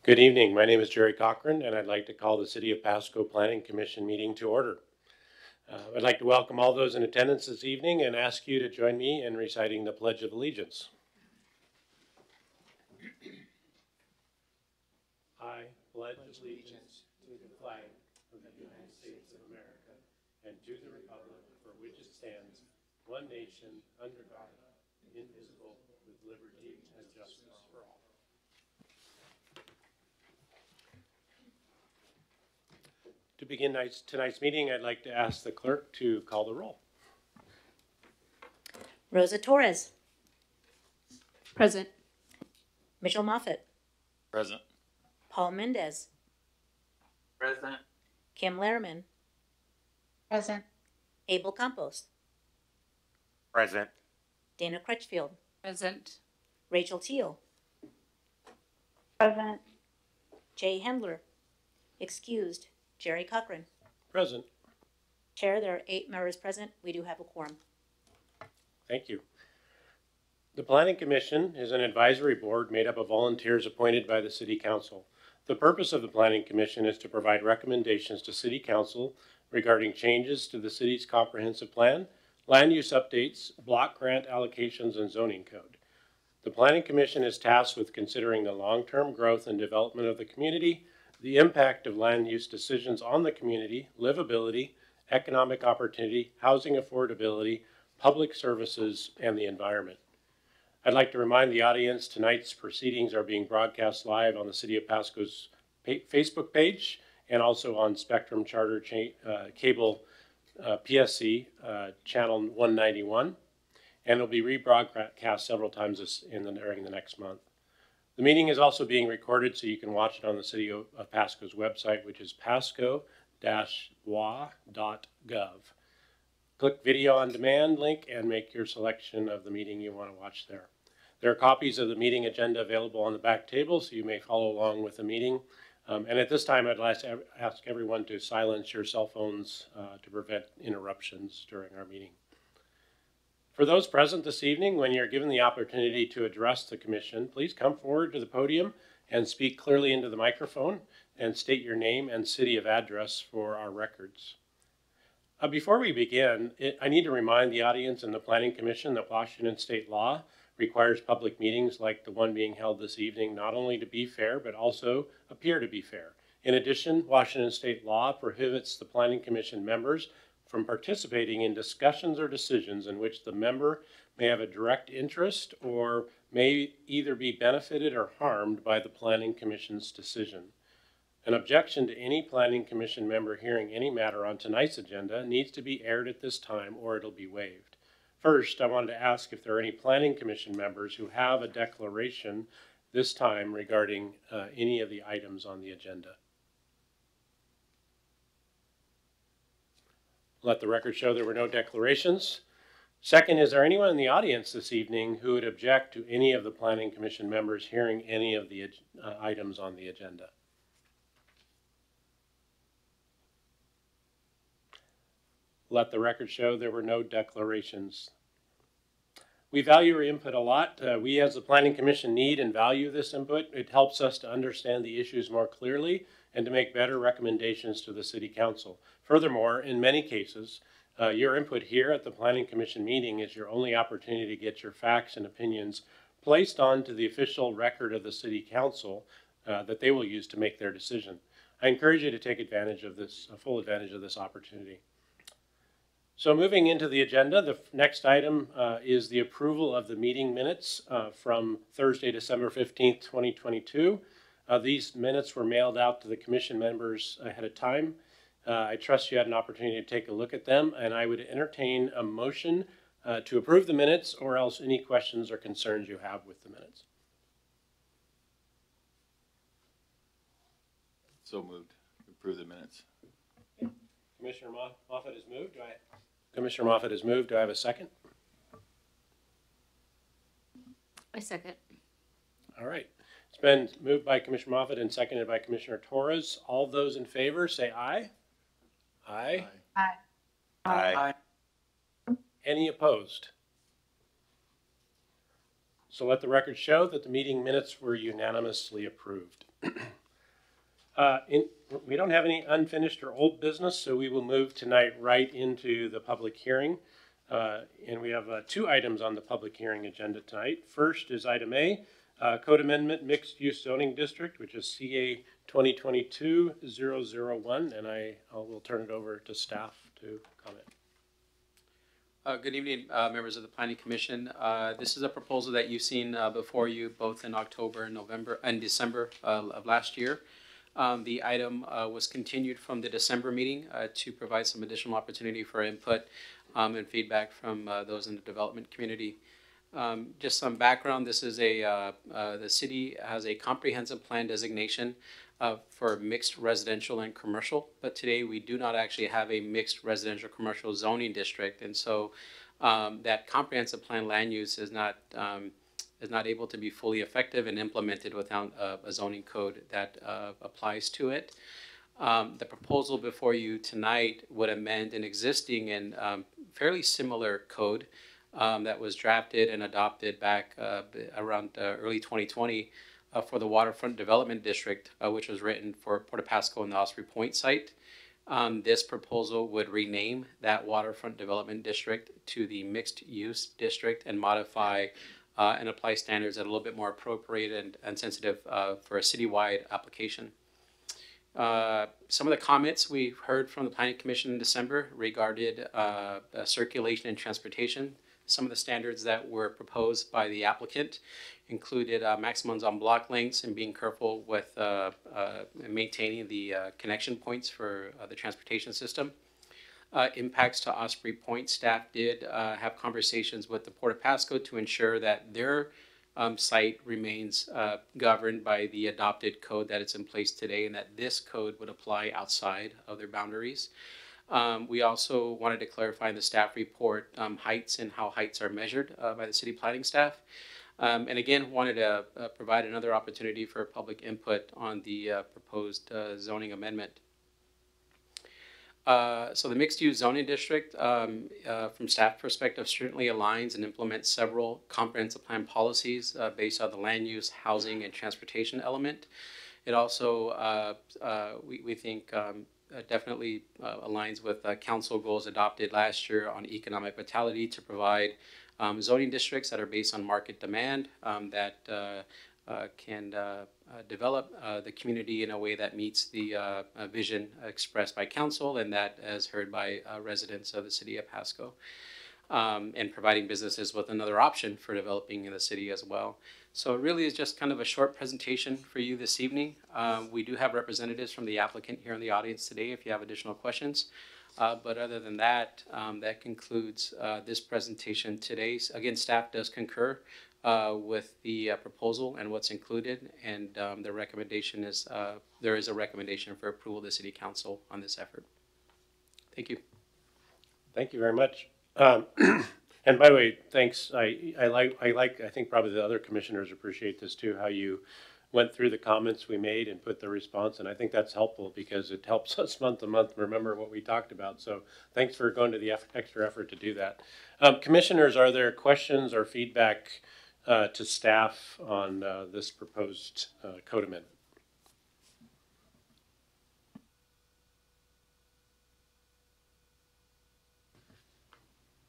Good evening. My name is Jerry Cochran, and I'd like to call the City of Pasco Planning Commission meeting to order. I'd like to welcome all those in attendance this evening and ask you to join me in reciting the Pledge of Allegiance. I pledge allegiance to the flag of the United States of America and to the republic for which it stands, one nation, under God, indivisible, with liberty and justice for all. To begin tonight's meeting, I'd like to ask the clerk to call the roll. Rosa Torres. Present. Mitchell Moffitt. Present. Paul Mendez. Present. Kim Lehrman. Present. Abel Campos. Present. Dana Crutchfield. Present. Rachel Teal. Present. Jay Hendler. Excused. Jerry Cochran. Present. Chair, there are 8 members present. We do have a quorum. Thank you. The Planning Commission is an advisory board made up of volunteers appointed by the City Council. The purpose of the Planning Commission is to provide recommendations to City Council regarding changes to the city's comprehensive plan, land use updates, block grant allocations, and zoning code. The Planning Commission is tasked with considering the long-term growth and development of the community, the impact of land use decisions on the community, livability, economic opportunity, housing affordability, public services, and the environment. I'd like to remind the audience tonight's proceedings are being broadcast live on the City of Pasco's Facebook page and also on Spectrum Charter Cable PSC channel 191, and it'll be rebroadcast several times during the next month. The meeting is also being recorded, so you can watch it on the City of Pasco's website, which is pasco-wa.gov. Click Video on Demand link and make your selection of the meeting you want to watch there. There are copies of the meeting agenda available on the back table, so you may follow along with the meeting. And at this time, I'd like to ask everyone to silence your cell phones to prevent interruptions during our meeting. For those present this evening, when you're given the opportunity to address the Commission, please come forward to the podium and speak clearly into the microphone and state your name and city of address for our records. Before we begin, I need to remind the audience and the Planning Commission that Washington state law requires public meetings like the one being held this evening not only to be fair, but also appear to be fair. In addition, Washington state law prohibits the Planning Commission members from participating in discussions or decisions in which the member may have a direct interest or may either be benefited or harmed by the Planning Commission's decision. An objection to any Planning Commission member hearing any matter on tonight's agenda needs to be aired at this time or it'll be waived. First, I wanted to ask if there are any Planning Commission members who have a declaration this time regarding any of the items on the agenda. Let the record show there were no declarations. Second, is there anyone in the audience this evening who would object to any of the Planning Commission members hearing any of the items on the agenda? Let the record show there were no declarations. We value your input a lot. We as the Planning Commission need and value this input. It helps us to understand the issues more clearly and to make better recommendations to the City Council. Furthermore, in many cases, your input here at the Planning Commission meeting is your only opportunity to get your facts and opinions placed onto the official record of the City Council that they will use to make their decision. I encourage you to take advantage of this, full advantage of this opportunity. So moving into the agenda, the next item is the approval of the meeting minutes from Thursday, December 15th, 2022. These minutes were mailed out to the Commission members ahead of time. I trust you had an opportunity to take a look at them, and I would entertain a motion to approve the minutes or else any questions or concerns you have with the minutes. So moved. Approve the minutes. Okay. Commissioner Moffitt has moved. Commissioner Moffitt has moved. Do I have a second? I second. All right. It's been moved by Commissioner Moffitt and seconded by Commissioner Torres. All those in favor say aye. Aye. Aye. Aye. Any opposed? So let the record show that the meeting minutes were unanimously approved. We don't have any unfinished or old business, so we will move tonight right into the public hearing. And we have 2 items on the public hearing agenda tonight. First is item A, Code Amendment Mixed Use Zoning District, which is CA 2022-001, and I will turn it over to staff to comment. Good evening, members of the Planning Commission. This is a proposal that you've seen before you both in October and November and December of last year. The item was continued from the December meeting to provide some additional opportunity for input and feedback from those in the development community. Just some background, this is the city has a comprehensive plan designation for mixed residential and commercial, but today we do not actually have a mixed residential commercial zoning district, and so that comprehensive plan land use is not able to be fully effective and implemented without a zoning code that applies to it. The proposal before you tonight would amend an existing and fairly similar code that was drafted and adopted back around early 2020 for the Waterfront Development District, which was written for Port Pasco and the Osprey Point site. This proposal would rename that Waterfront Development District to the Mixed Use District and modify and apply standards that are a little bit more appropriate and sensitive for a citywide application. Some of the comments we heard from the Planning Commission in December regarded circulation and transportation. Some of the standards that were proposed by the applicant included maximums on block lengths and being careful with maintaining the connection points for the transportation system. Impacts to Osprey Point staff did have conversations with the Port of Pasco to ensure that their site remains governed by the adopted code that is in place today, and that this code would apply outside of their boundaries. We also wanted to clarify in the staff report heights and how heights are measured by the city planning staff. And again, wanted to provide another opportunity for public input on the proposed zoning amendment. So the mixed-use zoning district, from staff perspective, certainly aligns and implements several comprehensive plan policies based on the land use, housing, and transportation element. It also, we think, definitely aligns with council goals adopted last year on economic vitality to provide zoning districts that are based on market demand that can develop the community in a way that meets the vision expressed by council and that as heard by residents of the city of Pasco, and providing businesses with another option for developing in the city as well. So it really is just kind of a short presentation for you this evening. We do have representatives from the applicant here in the audience today if you have additional questions. But other than that, that concludes this presentation today. Again, staff does concur with the proposal and what's included, and the recommendation is there is a recommendation for approval of the City Council on this effort. Thank you. Thank you very much. And by the way, thanks. I think probably the other commissioners appreciate this too, how you went through the comments we made and put the response, and I think that's helpful because it helps us month to month remember what we talked about. So thanks for going to the extra effort to do that. Commissioners, are there questions or feedback to staff on this proposed code amendment?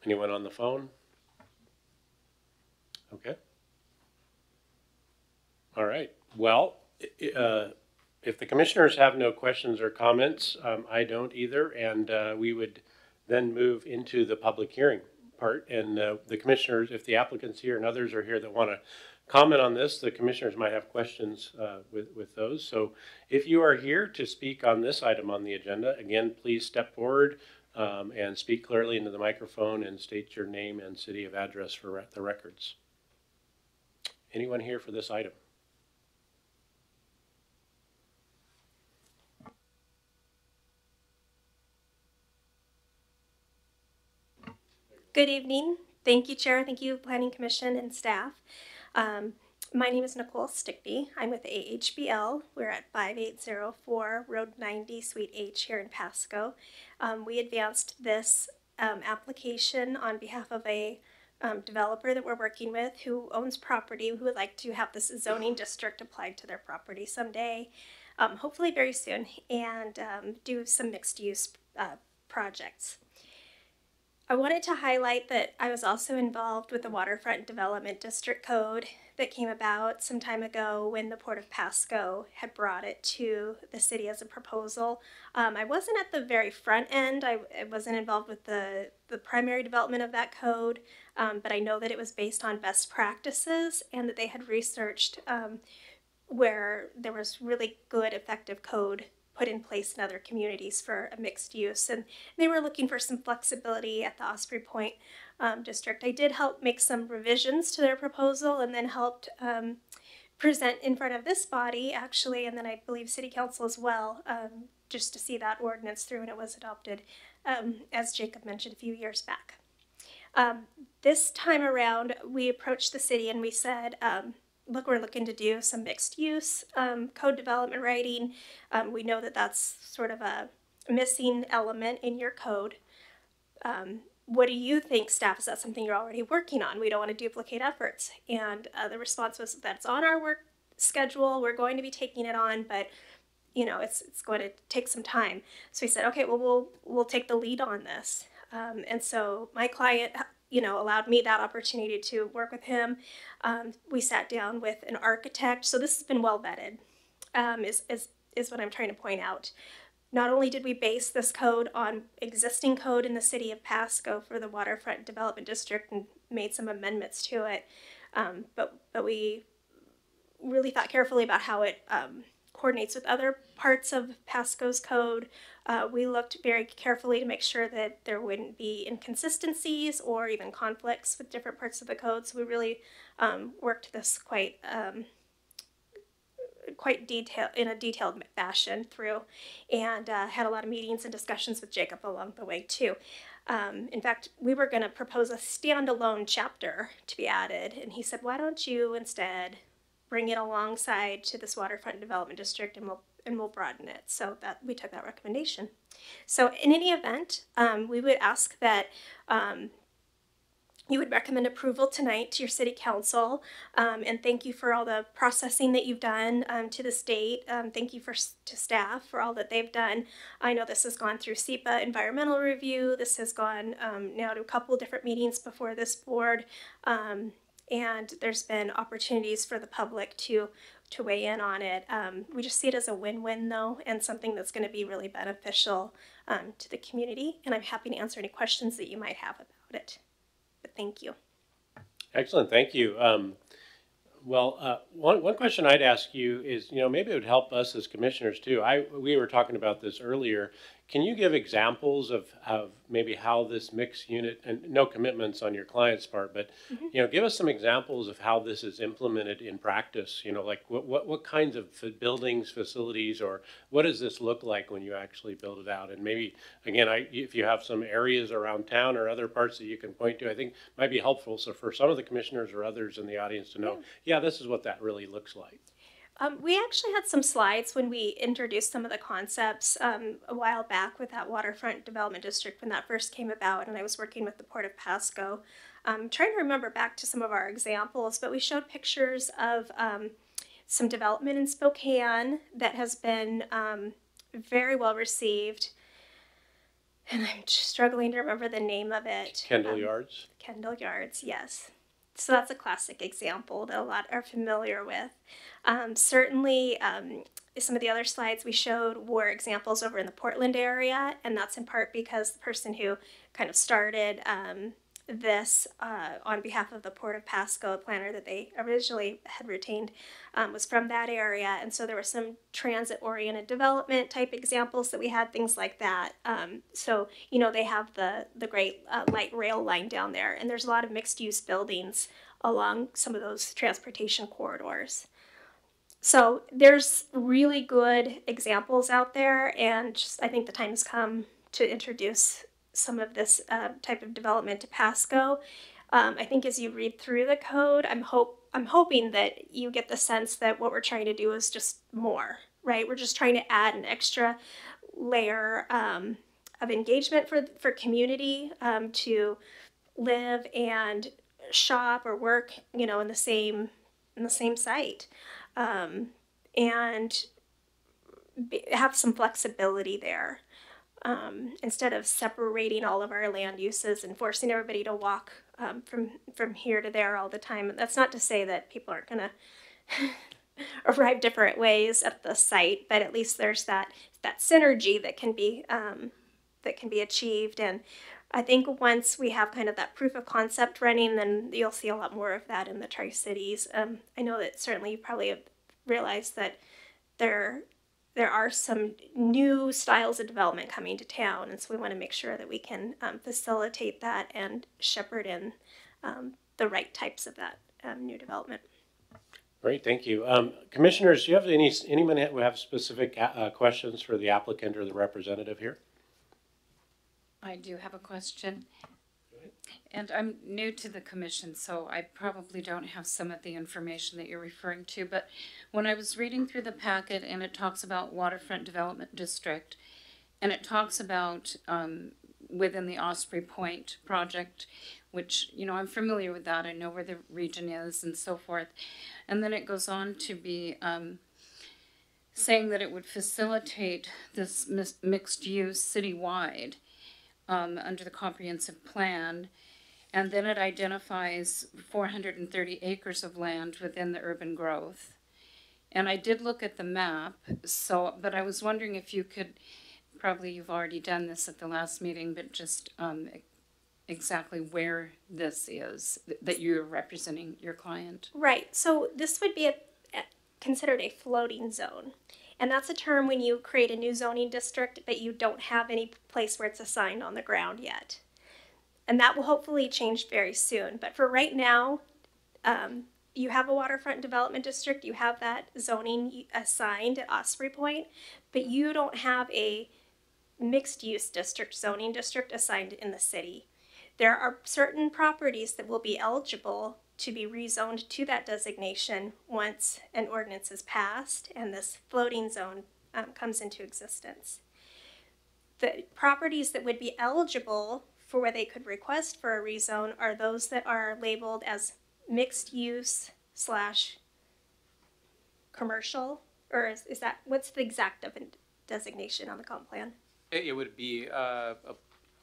Anyone on the phone? Okay. All right. Well, if the commissioners have no questions or comments, I don't either, and we would then move into the public hearing part. And the commissioners, if the applicants here and others are here that want to comment on this, the commissioners might have questions with those. So if you are here to speak on this item on the agenda, again, please step forward and speak clearly into the microphone and state your name and city of address for the records. Anyone here for this item? Good evening. Thank you, Chair. Thank you, Planning Commission and staff. My name is Nicole Stickney. I'm with AHBL. We're at 5804 Road 90, Suite H here in Pasco. We advanced this application on behalf of a developer that we're working with who owns property who would like to have this zoning district applied to their property someday, hopefully very soon, and do some mixed use projects. I wanted to highlight that I was also involved with the Waterfront Development District Code that came about some time ago when the Port of Pasco had brought it to the city as a proposal. I wasn't at the very front end. I wasn't involved with the primary development of that code, but I know that it was based on best practices and that they had researched where there was really good, effective code put in place in other communities for a mixed use, and they were looking for some flexibility at the Osprey Point district. I did help make some revisions to their proposal and then helped present in front of this body actually, and then I believe City Council as well, just to see that ordinance through, and it was adopted as Jacob mentioned a few years back. This time around we approached the city and we said, look, we're looking to do some mixed use code development writing. We know that that's sort of a missing element in your code. What do you think, staff? Is that something you're already working on? We don't want to duplicate efforts. And the response was, that's on our work schedule. We're going to be taking it on, but you know, it's going to take some time. So we said, okay, well, we'll take the lead on this. And so my client, you know, allowed me that opportunity to work with him. We sat down with an architect. So this has been well vetted, is what I'm trying to point out. Not only did we base this code on existing code in the city of Pasco for the Waterfront Development District and made some amendments to it, but we really thought carefully about how it coordinates with other parts of Pasco's code. We looked very carefully to make sure that there wouldn't be inconsistencies or even conflicts with different parts of the code. So we really worked this quite in a detailed fashion through, and had a lot of meetings and discussions with Jacob along the way too. In fact, we were going to propose a standalone chapter to be added, and he said, why don't you instead bring it alongside to this Waterfront Development District, and we'll broaden it. So that we took that recommendation. So in any event, we would ask that you would recommend approval tonight to your city council, and thank you for all the processing that you've done to this date. Thank you to staff for all that they've done. I know this has gone through SEPA environmental review. This has gone now to a couple different meetings before this board, and there's been opportunities for the public to weigh in on it. We just see it as a win-win though, and something that's going to be really beneficial to the community, and I'm happy to answer any questions that you might have about it. But thank you. Excellent, thank you. One question I'd ask you is, you know, maybe it would help us as commissioners too. We were talking about this earlier. Can you give examples of maybe how this mixed unit, and no commitments on your client's part, but you know, give us some examples of how this is implemented in practice. You know, like what kinds of buildings, facilities, or what does this look like when you actually build it out? And maybe again, if you have some areas around town or other parts that you can point to, I think might be helpful. So for some of the commissioners or others in the audience to know, yeah, this is what that really looks like. We actually had some slides when we introduced some of the concepts a while back with that Waterfront Development District when that first came about, and I was working with the Port of Pasco. I'm trying to remember back to some of our examples, but we showed pictures of some development in Spokane that has been very well received, and I'm just struggling to remember the name of it. Kendall Yards? Kendall Yards, yes. So that's a classic example that a lot are familiar with. Certainly, some of the other slides we showed were examples over in the Portland area, and that's in part because the person who kind of started this on behalf of the Port of Pasco, a planner that they originally had retained, was from that area, and so there were some transit-oriented development type examples that we had, things like that. So, you know, they have the great light rail line down there, and there's a lot of mixed-use buildings along some of those transportation corridors. So there's really good examples out there, and just, I think the time has come to introduce some of this type of development to Pasco. I think as you read through the code, I'm hoping that you get the sense that what we're trying to do is just more, right? We're just trying to add an extra layer of engagement for community to live and shop or work, you know, in the same site, and have some flexibility there. Instead of separating all of our land uses and forcing everybody to walk from here to there all the time. That's not to say that people aren't going to arrive different ways at the site, but at least there's that synergy that can be achieved. And I think once we have kind of that proof of concept running, then you'll see a lot more of that in the Tri-Cities. I know that certainly you probably have realized that there are some new styles of development coming to town, and so we want to make sure that we can facilitate that and shepherd in the right types of that new development. Great, thank you. Commissioners, do you have anyone who have specific questions for the applicant or the representative here? I do have a question. And I'm new to the commission, so I probably don't have some of the information that you're referring to. But when I was reading through the packet and it talks about Waterfront Development District, and it talks about within the Osprey Point project, which, you know, I'm familiar with that. I know where the region is and so forth. And then it goes on to be saying that it would facilitate this mixed use citywide under the comprehensive plan. And then it identifies 430 acres of land within the urban growth. And I did look at the map, but I was wondering if you could, probably you've already done this at the last meeting, but just exactly where this is that you're representing your client. Right, so this would be considered a floating zone. And that's a term when you create a new zoning district but you don't have any place where it's assigned on the ground yet. And that will hopefully change very soon. But for right now, you have a waterfront development district, you have that zoning assigned at Osprey Point, but you don't have a mixed use district, zoning district assigned in the city. There are certain properties that will be eligible to be rezoned to that designation once an ordinance is passed and this floating zone comes into existence. The properties that would be eligible for where they could request for a rezone are those that are labeled as mixed use / commercial, or is that, what's the exact designation on the comp plan? It would be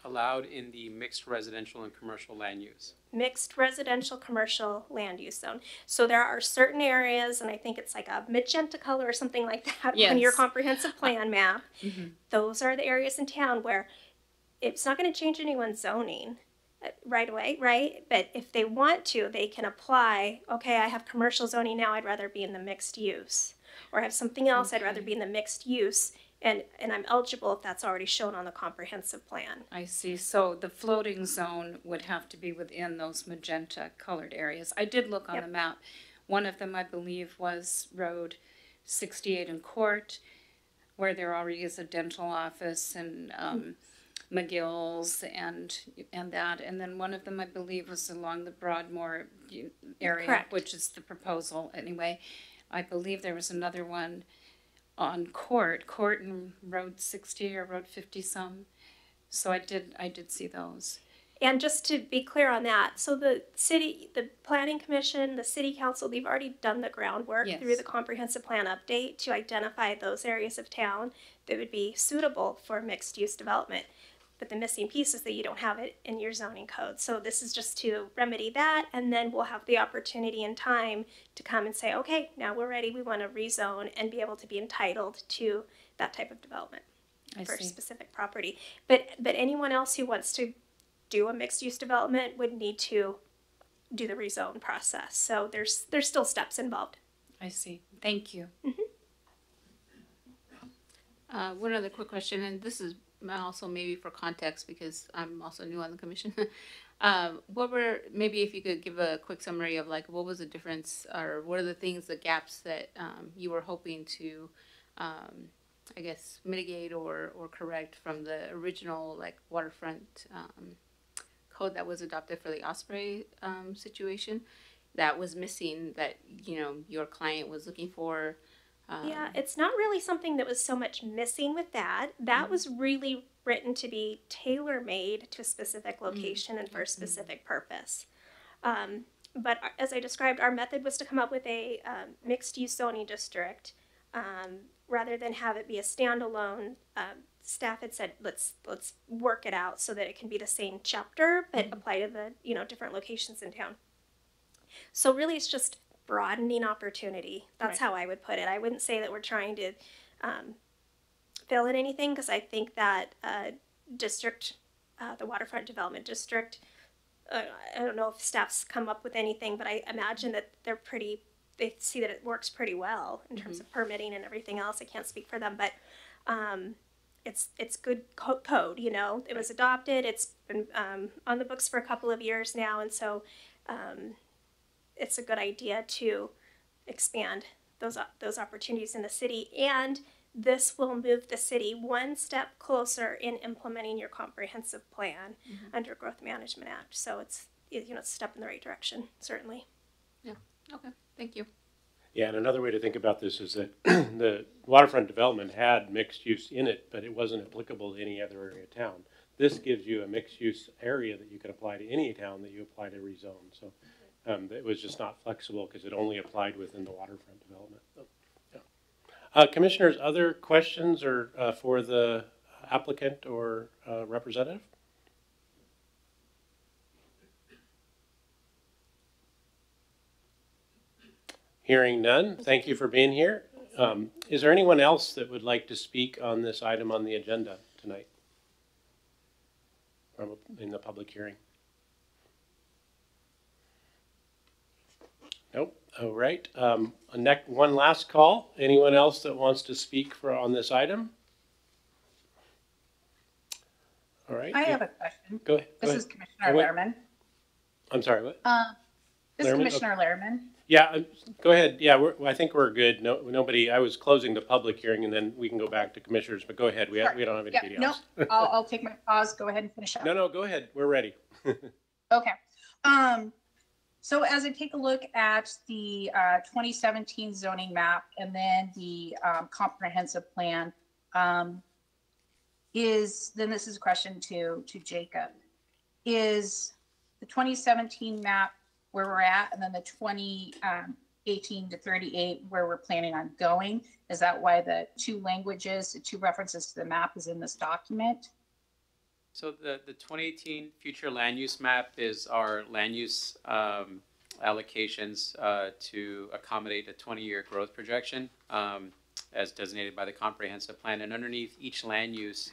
allowed in the mixed residential and commercial land use. Mixed residential commercial land use zone. So there are certain areas, and I think it's like a magenta color or something like that on your comprehensive plan map. Mm-hmm. Those are the areas in town where it's not going to change anyone's zoning right away, right? But if they want to, they can apply, okay, I have commercial zoning now, I'd rather be in the mixed use. Or I have something else, I'd rather be in the mixed use. And I'm eligible if that's already shown on the comprehensive plan. I see. So the floating zone would have to be within those magenta colored areas. I did look on the map. One of them, I believe, was Road 68 and Court, where there already is a dental office and McGill's and that. And then one of them, I believe, was along the Broadmoor area, Correct. Which is the proposal anyway. I believe there was another one on Court and Road 60 or Road 50 some. So I did see those. And just to be clear on that, so the Planning Commission, the City Council, they've already done the groundwork through the comprehensive plan update to identify those areas of town that would be suitable for mixed use development. But the missing piece is that you don't have it in your zoning code. So this is just to remedy that, and then we'll have the opportunity and time to come and say, okay, now we're ready, we want to rezone and be able to be entitled to that type of development for a specific property. But anyone else who wants to do a mixed use development would need to do the rezone process. So there's still steps involved. I see. Thank you. Mm-hmm. One other quick question, and this is also maybe for context because I'm also new on the commission. Maybe if you could give a quick summary of like what was the difference or what are the things, the gaps that you were hoping to, I guess, mitigate or correct from the original like waterfront code that was adopted for the Osprey situation that was missing that, you know, your client was looking for. Yeah, it's not really something that was so much missing with that. That was really written to be tailor-made to a specific location and for a specific purpose. But as I described, our method was to come up with a mixed-use zoning district rather than have it be a standalone. Staff had said let's work it out so that it can be the same chapter but apply to the different locations in town. So really, it's just broadening opportunity. That's how I would put it. I wouldn't say that we're trying to fill in anything, because I think that district, the Waterfront Development District, I don't know if staff's come up with anything, but I imagine that they see that it works pretty well in terms of permitting and everything else. I can't speak for them, but it's good code, It was adopted. It's been on the books for a couple of years now, and so it's a good idea to expand those opportunities in the city, and this will move the city one step closer in implementing your comprehensive plan under Growth Management Act. So it's a step in the right direction, certainly. Yeah. Okay. Thank you. Yeah, and another way to think about this is that the waterfront development had mixed use in it, but it wasn't applicable to any other area of town. This gives you a mixed use area that you can apply to any town that you apply to rezone. So it was just not flexible because it only applied within the waterfront development. So, yeah. Commissioners, other questions or for the applicant or representative? Hearing none, thank you for being here. Is there anyone else that would like to speak on this item on the agenda tonight in the public hearing? Nope. All right. One last call. Anyone else that wants to speak on this item? All right. I have a question. Go ahead. This is Commissioner Lehrman. I'm sorry, what? This is Commissioner Lehrman. Yeah, go ahead. Yeah, I think we're good. Nobody. I was closing the public hearing, and then we can go back to commissioners. But go ahead. We don't have anybody else. No, I'll take my pause. Go ahead and finish up. No, go ahead. We're ready. Okay. So as I take a look at the 2017 zoning map and then the comprehensive plan, then this is a question to Jacob. Is the 2017 map where we're at, and then the 2018 to 38 where we're planning on going? Is that why the two references to the map is in this document? So the 2018 future land use map is our land use allocations to accommodate a 20-year growth projection as designated by the comprehensive plan. And underneath each land use,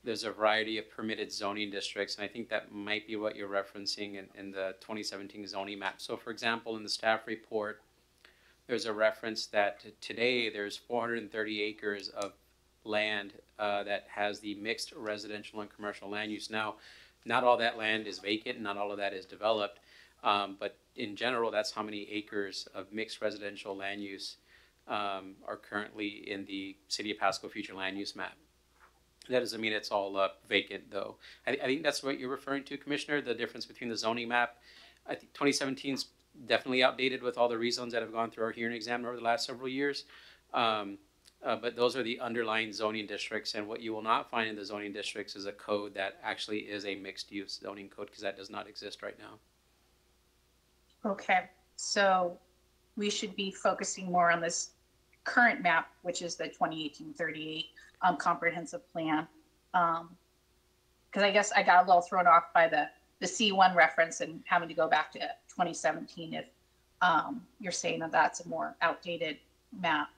there's a variety of permitted zoning districts, and I think that might be what you're referencing in the 2017 zoning map. So for example, in the staff report, there's a reference that today there's 430 acres of land that has the mixed residential and commercial land use. Now, not all that land is vacant, not all of that is developed, but in general, that's how many acres of mixed residential land use are currently in the City of Pasco future land use map. That doesn't mean it's all vacant, though. I think that's what you're referring to, Commissioner, the difference between the zoning map. I think 2017 is definitely outdated with all the rezones that have gone through our hearing exam over the last several years. But those are the underlying zoning districts, and what you will not find in the zoning districts is a code that actually is a mixed-use zoning code, because that does not exist right now. Okay, so we should be focusing more on this current map, which is the 2018-38 comprehensive plan, because I guess I got a little thrown off by the C1 reference and having to go back to 2017 if you're saying that that's a more outdated map.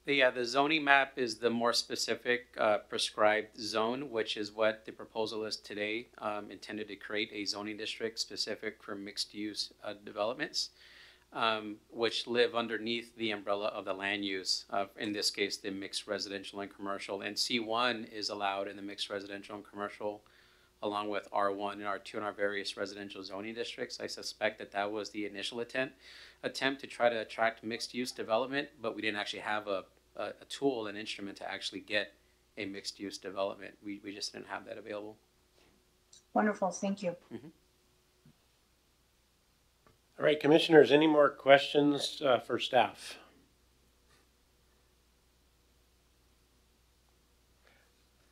Yeah, the zoning map is the more specific prescribed zone, which is what the proposal is today, intended to create a zoning district specific for mixed-use developments, which live underneath the umbrella of the land use, in this case, the mixed residential and commercial. And C1 is allowed in the mixed residential and commercial, along with R1 and R2 in our various residential zoning districts. I suspect that was the initial attempt to try to attract mixed-use development, but we didn't actually have a tool, an instrument to actually get a mixed-use development. We just didn't have that available. Wonderful, thank you. Mm-hmm. All right, commissioners, any more questions for staff?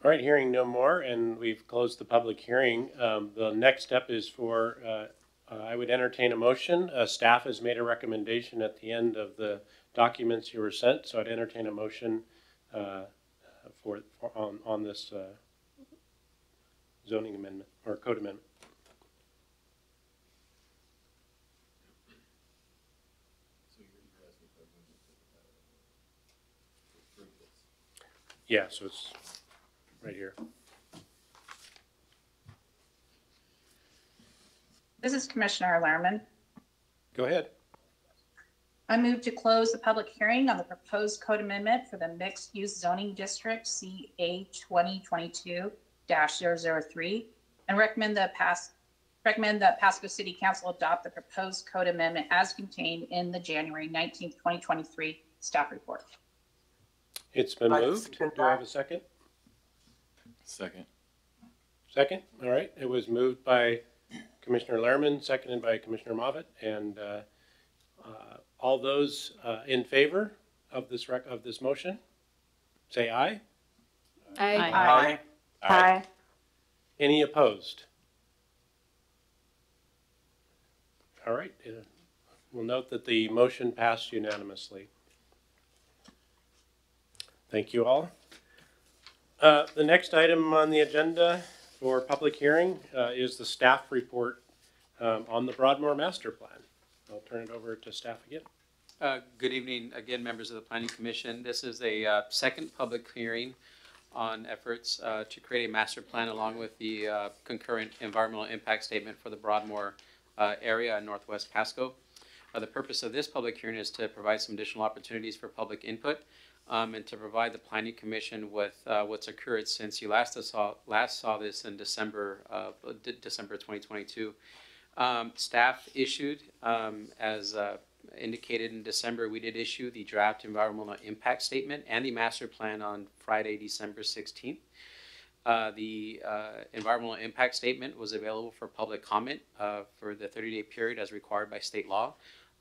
All right, hearing no more, and we've closed the public hearing. The next step is for I would entertain a motion. Staff has made a recommendation at the end of the documents you were sent, so I'd entertain a motion on this zoning amendment or code amendment. Yeah, so it's right here. This is Commissioner Lerman. Go ahead. I move to close the public hearing on the proposed code amendment for the mixed-use zoning district CA 2022-003 and recommend that Pasco City Council adopt the proposed code amendment as contained in the January 19th, 2023 staff report. It's been moved. Do I have a second? Second. Second? All right. It was moved by Commissioner Lerman, seconded by Commissioner Moffitt, and all those in favor of this motion, say aye. Aye. Aye. Any opposed? All right. We'll note that the motion passed unanimously. Thank you all. The next item on the agenda for public hearing is the staff report on the Broadmoor master plan. I'll turn it over to staff again. Good evening again, members of the Planning Commission. This is a second public hearing on efforts to create a master plan along with the concurrent environmental impact statement for the Broadmoor area in Northwest Pasco. The purpose of this public hearing is to provide some additional opportunities for public input and to provide the Planning Commission with what's occurred since you last saw this in December 2022. Staff issued, as indicated in December, we did issue the draft environmental impact statement and the master plan on Friday, December 16th. The environmental impact statement was available for public comment for the 30-day period as required by state law.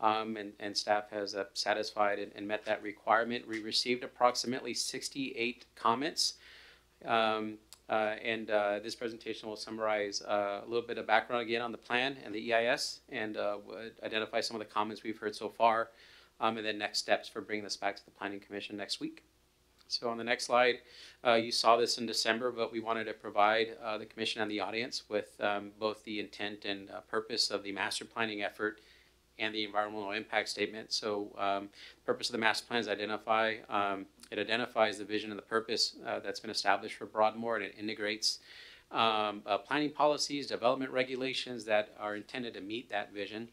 And staff has satisfied and met that requirement. We received approximately 68 comments. This presentation will summarize a little bit of background again on the plan and the EIS and identify some of the comments we've heard so far and then next steps for bringing this back to the Planning Commission next week. So on the next slide, you saw this in December, but we wanted to provide the Commission and the audience with both the intent and purpose of the master planning effort and the environmental impact statement. So the purpose of the master plan is it identifies the vision and the purpose that's been established for Broadmoor, and it integrates planning policies, development regulations that are intended to meet that vision,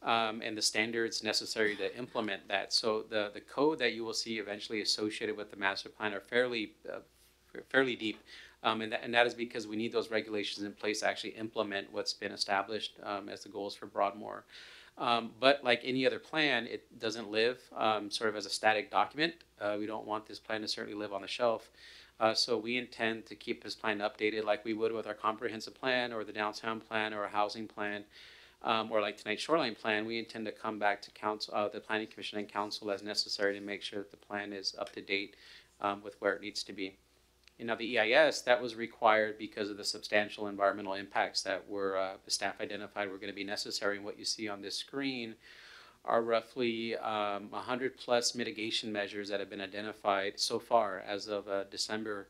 and the standards necessary to implement that. So the code that you will see eventually associated with the master plan are fairly deep, and that is because we need those regulations in place to actually implement what's been established as the goals for Broadmoor. But like any other plan, it doesn't live sort of as a static document. We don't want this plan to certainly live on the shelf. So we intend to keep this plan updated like we would with our comprehensive plan or the downtown plan or a housing plan or like tonight's Shoreline plan. We intend to come back to council, the Planning Commission and Council as necessary to make sure that the plan is up to date with where it needs to be. And now the EIS, that was required because of the substantial environmental impacts that were the staff identified were going to be necessary. And what you see on this screen are roughly 100 plus mitigation measures that have been identified so far as of December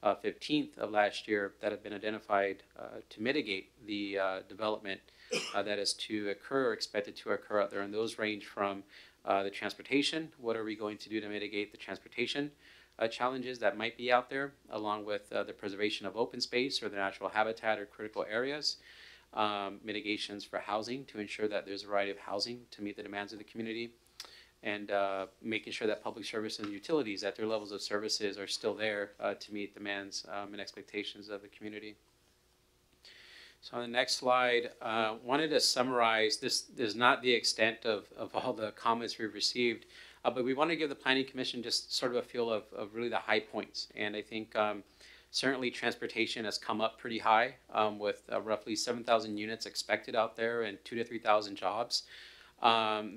15th of last year that have been identified to mitigate the development that is to occur or expected to occur out there. And those range from the transportation, what are we going to do to mitigate the transportation challenges that might be out there, along with the preservation of open space or the natural habitat or critical areas, mitigations for housing to ensure that there's a variety of housing to meet the demands of the community, and making sure that public services and utilities at their levels of services are still there to meet demands and expectations of the community. So on the next slide, wanted to summarize, this is not the extent of all the comments we've received, but we want to give the Planning Commission just sort of a feel of really the high points. And I think certainly transportation has come up pretty high with roughly 7,000 units expected out there and 2,000 to 3,000 jobs.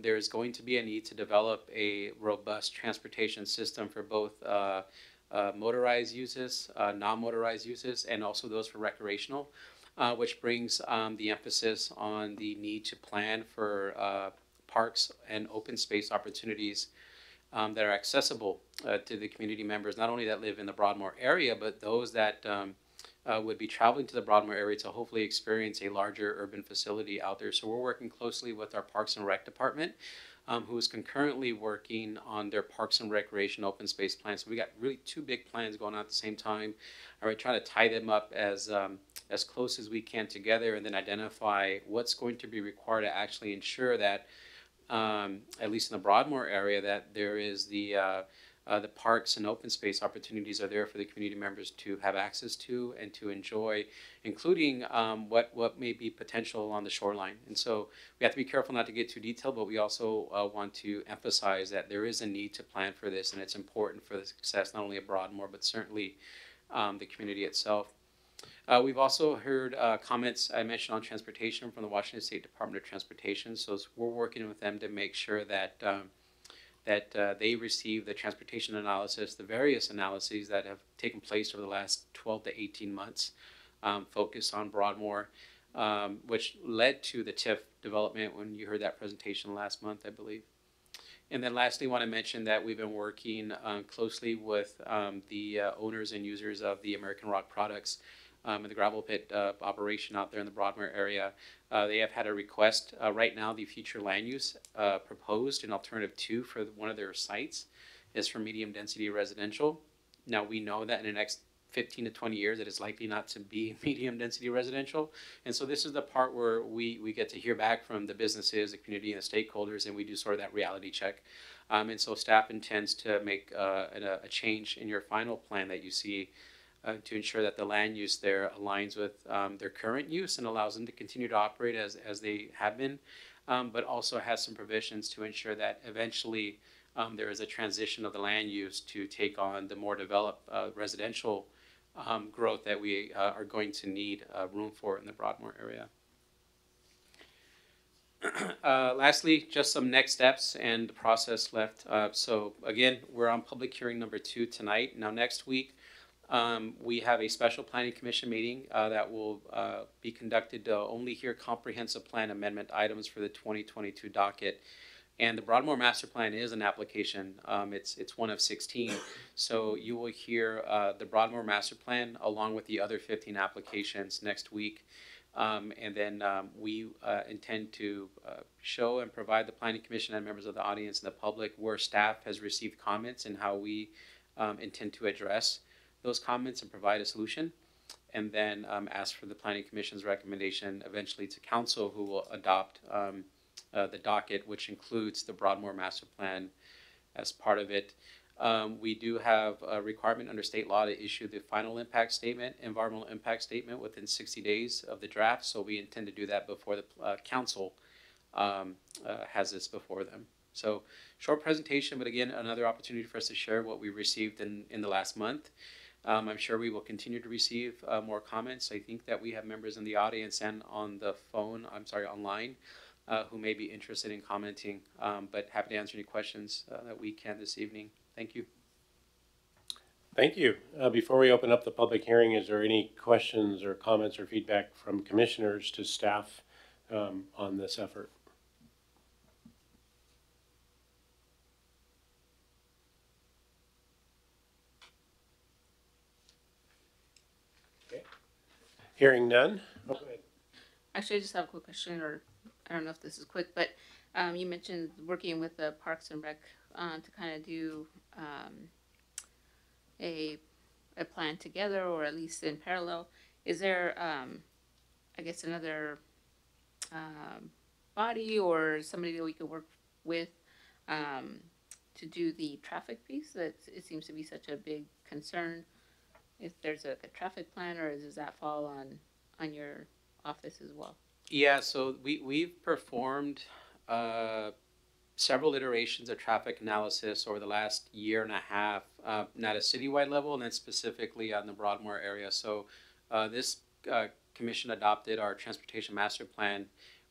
There's going to be a need to develop a robust transportation system for both motorized uses, non-motorized uses, and also those for recreational. which brings the emphasis on the need to plan for parks and open space opportunities that are accessible to the community members, not only that live in the Broadmoor area, but those that would be traveling to the Broadmoor area to hopefully experience a larger urban facility out there. So we're working closely with our Parks and Rec department, who is concurrently working on their Parks and Recreation open space plan. So we got really two big plans going on at the same time. We're trying to tie them up as close as we can together, and then identify what's going to be required to actually ensure that, at least in the Broadmoor area, that there is the parks and open space opportunities are there for the community members to have access to and to enjoy, including what may be potential on the shoreline. And so we have to be careful not to get too detailed, but we also want to emphasize that there is a need to plan for this, and it's important for the success not only of Broadmoor, but certainly the community itself. We've also heard comments I mentioned on transportation from the Washington State Department of Transportation. So we're working with them to make sure that they receive the transportation analysis, the various analyses that have taken place over the last 12 to 18 months, focused on Broadmoor, which led to the TIF development when you heard that presentation last month, I believe. And then lastly, I want to mention that we've been working closely with the owners and users of the American Rock products and the gravel pit operation out there in the Broadmoor area. They have had a request. Right now, the future land use proposed in alternative 2 for one of their sites is for medium density residential. Now, we know that in the next 15 to 20 years, it is likely not to be medium density residential. And so this is the part where we get to hear back from the businesses, the community, and the stakeholders, and we do sort of that reality check. And so staff intends to make a change in your final plan that you see to ensure that the land use there aligns with their current use and allows them to continue to operate as they have been, but also has some provisions to ensure that eventually there is a transition of the land use to take on the more developed residential growth that we are going to need room for in the Broadmoor area. Lastly, just some next steps and the process left. So again, we're on public hearing number 2 tonight. Now next week, we have a special planning commission meeting that will be conducted to only hear comprehensive plan amendment items for the 2022 docket. And the Broadmoor master plan is an application. It's one of 16. So you will hear the Broadmoor master plan along with the other 15 applications next week. And then we intend to show and provide the planning commission and members of the audience and the public where staff has received comments and how we intend to address those comments and provide a solution, and then ask for the Planning Commission's recommendation eventually to council, who will adopt the docket, which includes the Broadmoor master plan as part of it. We do have a requirement under state law to issue the final impact statement, environmental impact statement, within 60 days of the draft, so we intend to do that before the council has this before them. So short presentation, but again, another opportunity for us to share what we received in the last month. I'm sure we will continue to receive more comments. I think that we have members in the audience and on the phone, online, who may be interested in commenting, but happy to answer any questions that we can this evening. Thank you. Thank you. Before we open up the public hearing, is there any questions or comments or feedback from commissioners to staff on this effort? Hearing none. Oh, go ahead. Actually, I just have a quick question, or I don't know if this is quick, but you mentioned working with the Parks and Rec to kind of do a plan together, or at least in parallel. Is there, I guess, another body or somebody that we could work with to do the traffic piece? That it seems to be such a big concern. If there's a traffic plan, or does that fall on your office as well? Yeah, so we've performed several iterations of traffic analysis over the last year and a half, not at a citywide level, and then specifically on the Broadmoor area. So this commission adopted our transportation master plan,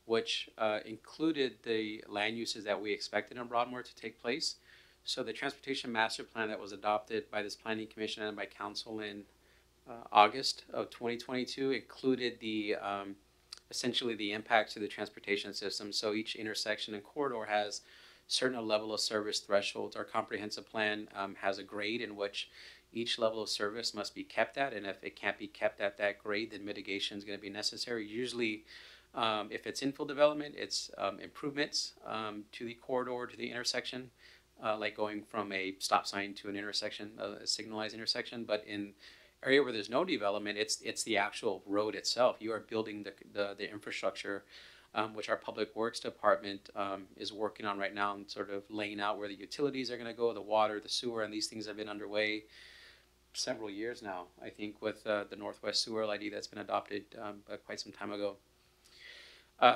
which included the land uses that we expected in Broadmoor to take place. So the transportation master plan that was adopted by this planning commission and by council in August of 2022 included the essentially the impacts to the transportation system. So each intersection and corridor has certain level of service thresholds. Our comprehensive plan has a grade in which each level of service must be kept at, and if it can't be kept at that grade, then mitigation is going to be necessary. Usually, if it's infill development, it's improvements to the corridor, to the intersection, like going from a stop sign to an intersection, a signalized intersection. But in area where there's no development, it's the actual road itself. You are building the infrastructure, which our Public Works Department is working on right now, and sort of laying out where the utilities are going to go, the water, the sewer, and these things have been underway several years now, I think, with the Northwest Sewer ID that's been adopted quite some time ago.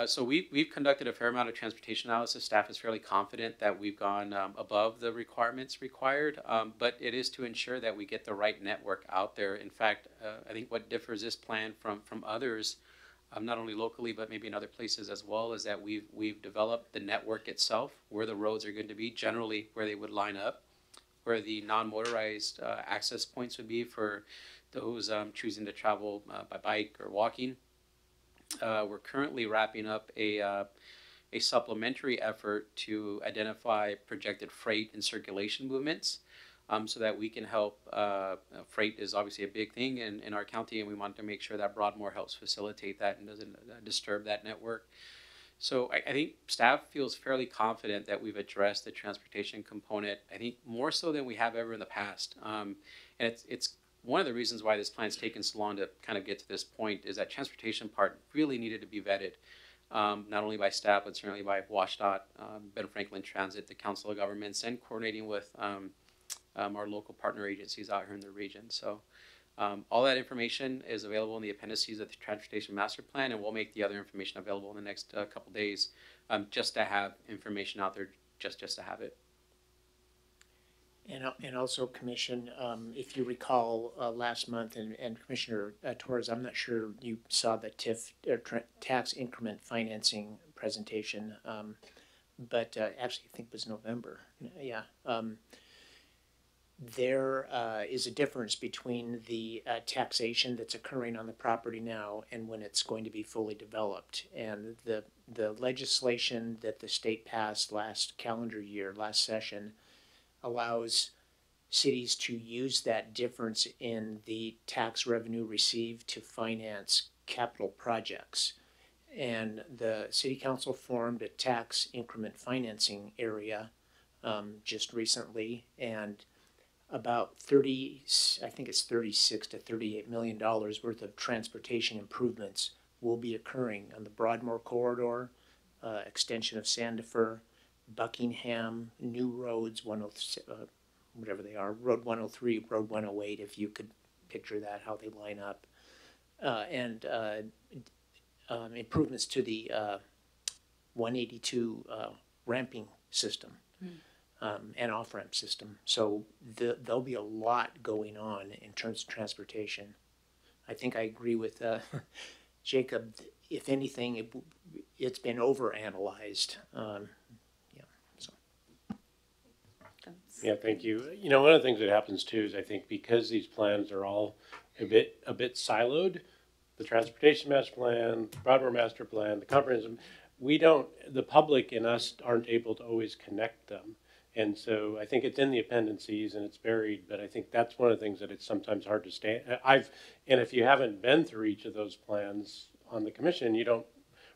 So we've conducted a fair amount of transportation analysis. Staff is fairly confident that we've gone above the requirements required, but it is to ensure that we get the right network out there. In fact, I think what differs this plan from others, not only locally but maybe in other places as well, is that we've developed the network itself, where the roads are going to be, generally where they would line up, where the non-motorized access points would be for those choosing to travel by bike or walking. We're currently wrapping up a supplementary effort to identify projected freight and circulation movements, so that we can help. Freight is obviously a big thing in our county, and we want to make sure that Broadmoor helps facilitate that and doesn't disturb that network. So I think staff feels fairly confident that we've addressed the transportation component, I think more so than we have ever in the past. And it's one of the reasons why this plan's taken so long to kind of get to this point, is that transportation part really needed to be vetted, not only by staff, but certainly by WashDOT, Ben Franklin Transit, the Council of Governments, and coordinating with our local partner agencies out here in the region. So all that information is available in the appendices of the Transportation Master Plan, and we'll make the other information available in the next couple days, just to have information out there, just to have it. And also, Commission, if you recall last month, and Commissioner Torres, I'm not sure you saw the TIF, tax increment financing presentation, but actually I think it was November. Yeah. There is a difference between the taxation that's occurring on the property now and when it's going to be fully developed. And the legislation that the state passed last calendar year, last session, allows cities to use that difference in the tax revenue received to finance capital projects. And the City Council formed a tax increment financing area just recently, and about 36 to $38 million worth of transportation improvements will be occurring on the Broadmoor corridor, extension of Sandifer, Buckingham, new roads, whatever they are, Road 103, Road 108, if you could picture that, how they line up, and improvements to the 182 ramping system. And off-ramp system. So there'll be a lot going on in terms of transportation. I think I agree with Jacob. If anything, it's been overanalyzed. Yeah, thank you. You know, one of the things that happens too is I think because these plans are all a bit siloed, the Transportation Master Plan, the Broadmoor Master Plan, the comprehensive, the public and us aren't able to always connect them. And so I think it's in the appendices and it's buried, but I think that's one of the things that it's sometimes hard to stand. And if you haven't been through each of those plans on the commission, you don't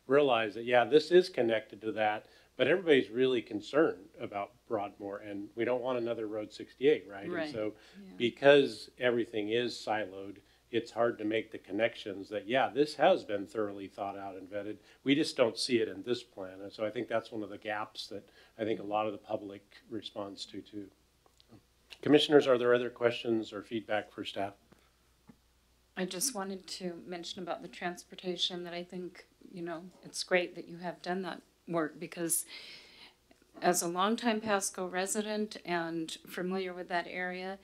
realize that, yeah, this is connected to that, but everybody's really concerned about Broadmoor, and we don't want another Road 68, right? And so because everything is siloed, it's hard to make the connections that, yeah, this has been thoroughly thought out and vetted. We just don't see it in this plan. And so I think that's one of the gaps that I think a lot of the public responds to too. Commissioners, are there other questions or feedback for staff? I just wanted to mention about the transportation that I think, it's great that you have done that work, because as a longtime Pasco resident and familiar with that area,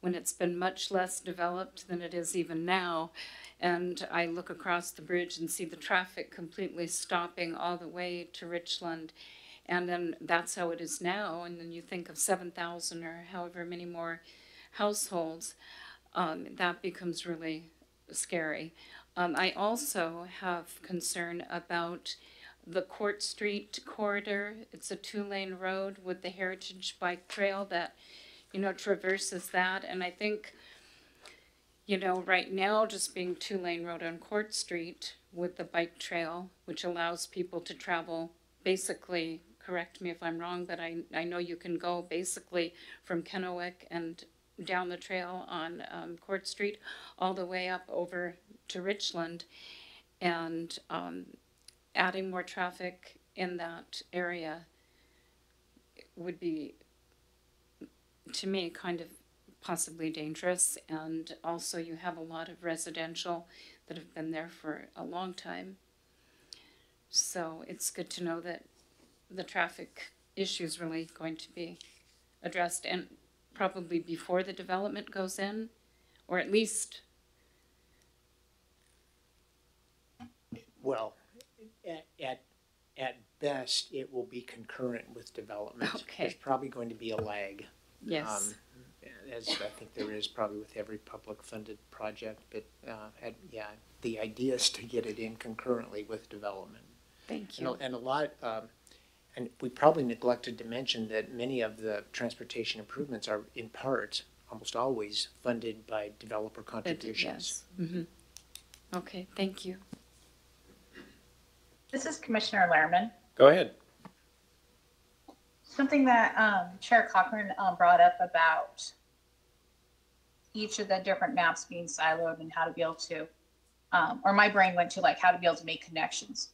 when it's been much less developed than it is even now, and I look across the bridge and see the traffic completely stopping all the way to Richland, and then that's how it is now, and then you think of 7,000 or however many more households. that becomes really scary. I also have concern about the Court Street corridor. It's a 2-lane road with the Heritage Bike Trail that, traverses that. And I think, right now just being 2-lane road on Court Street with the bike trail, which allows people to travel basically, correct me if I'm wrong, but I know you can go basically from Kennewick and down the trail on Court Street all the way up over to Richland, and adding more traffic in that area would be, to me, kind of possibly dangerous. And also you have a lot of residential that have been there for a long time. So it's good to know that the traffic issue is really going to be addressed, and probably before the development goes in, or at least. Well, at best, it will be concurrent with development. Okay. There's probably going to be a lag. Yes. As I think there is probably with every public funded project, but the idea is to get it in concurrently with development. Thank you. And a lot, and we probably neglected to mention that many of the transportation improvements are in part, almost always, funded by developer contributions. Yes. Mm-hmm. Okay, thank you. This is Commissioner Lehrman. Go ahead. Something that Chair Cochran brought up about each of the different maps being siloed and how to be able to, or my brain went to like how to be able to make connections,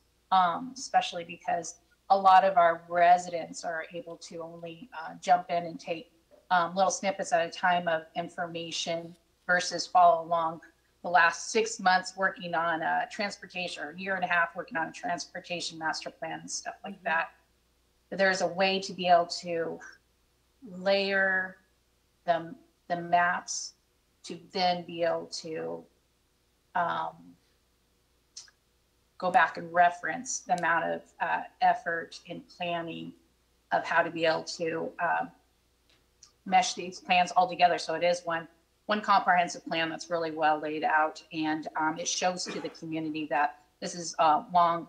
especially because a lot of our residents are able to only jump in and take little snippets at a time of information versus follow along. The last 6 months working on transportation, or a year and a half working on a transportation master plan and stuff like that. But there's a way to be able to layer the maps to then be able to go back and reference the amount of effort in planning of how to be able to mesh these plans all together. So it is one comprehensive plan that's really well laid out, and it shows to the community that this is a long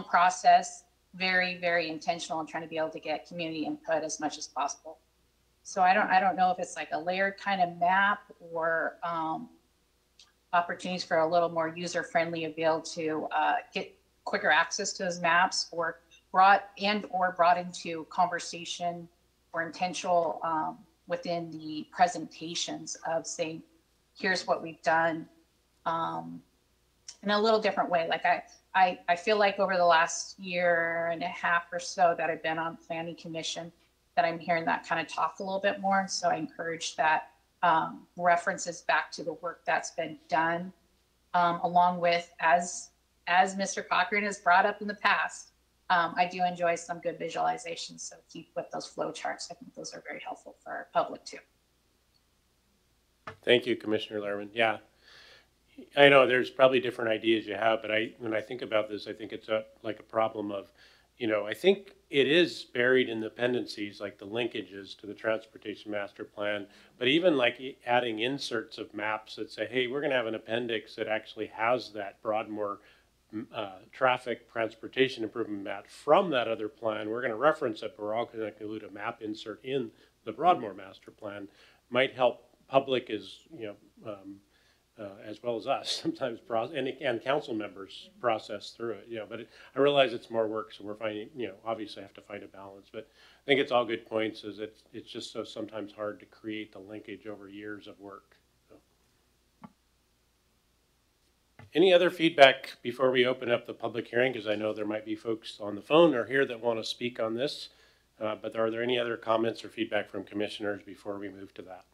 process, very, very intentional in trying to be able to get community input as much as possible. So I don't know if it's like a layered kind of map or opportunities for a little more user-friendly to be able to get quicker access to those maps, or brought into conversation or intentional within the presentations of saying, here's what we've done in a little different way. Like I feel like over the last year and a half or so that I've been on Planning Commission, that I'm hearing that kind of talk a little bit more. So I encourage that references back to the work that's been done, along with, as Mr. Cochran has brought up in the past, I do enjoy some good visualizations. So keep with those flow charts. I think those are very helpful for our public too. Thank you, Commissioner Lehrman. Yeah, I know there's probably different ideas you have, but when I think about this, I think it's like a problem of, I think it is buried in dependencies like the linkages to the transportation master plan, but even like adding inserts of maps that say, hey, we're going to have an appendix that actually has that Broadmoor traffic transportation improvement map from that other plan. We're going to reference it, but we're all going to include a map insert in the Broadmoor master plan. Might help public as well as us sometimes and council members process through it. But I realize it's more work, so we're finding, obviously have to find a balance. But I think it's all good points. Is it's just so sometimes hard to create the linkage over years of work. Any other feedback before we open up the public hearing? Because I know there might be folks on the phone or here that want to speak on this. But are there any other comments or feedback from commissioners before we move to that?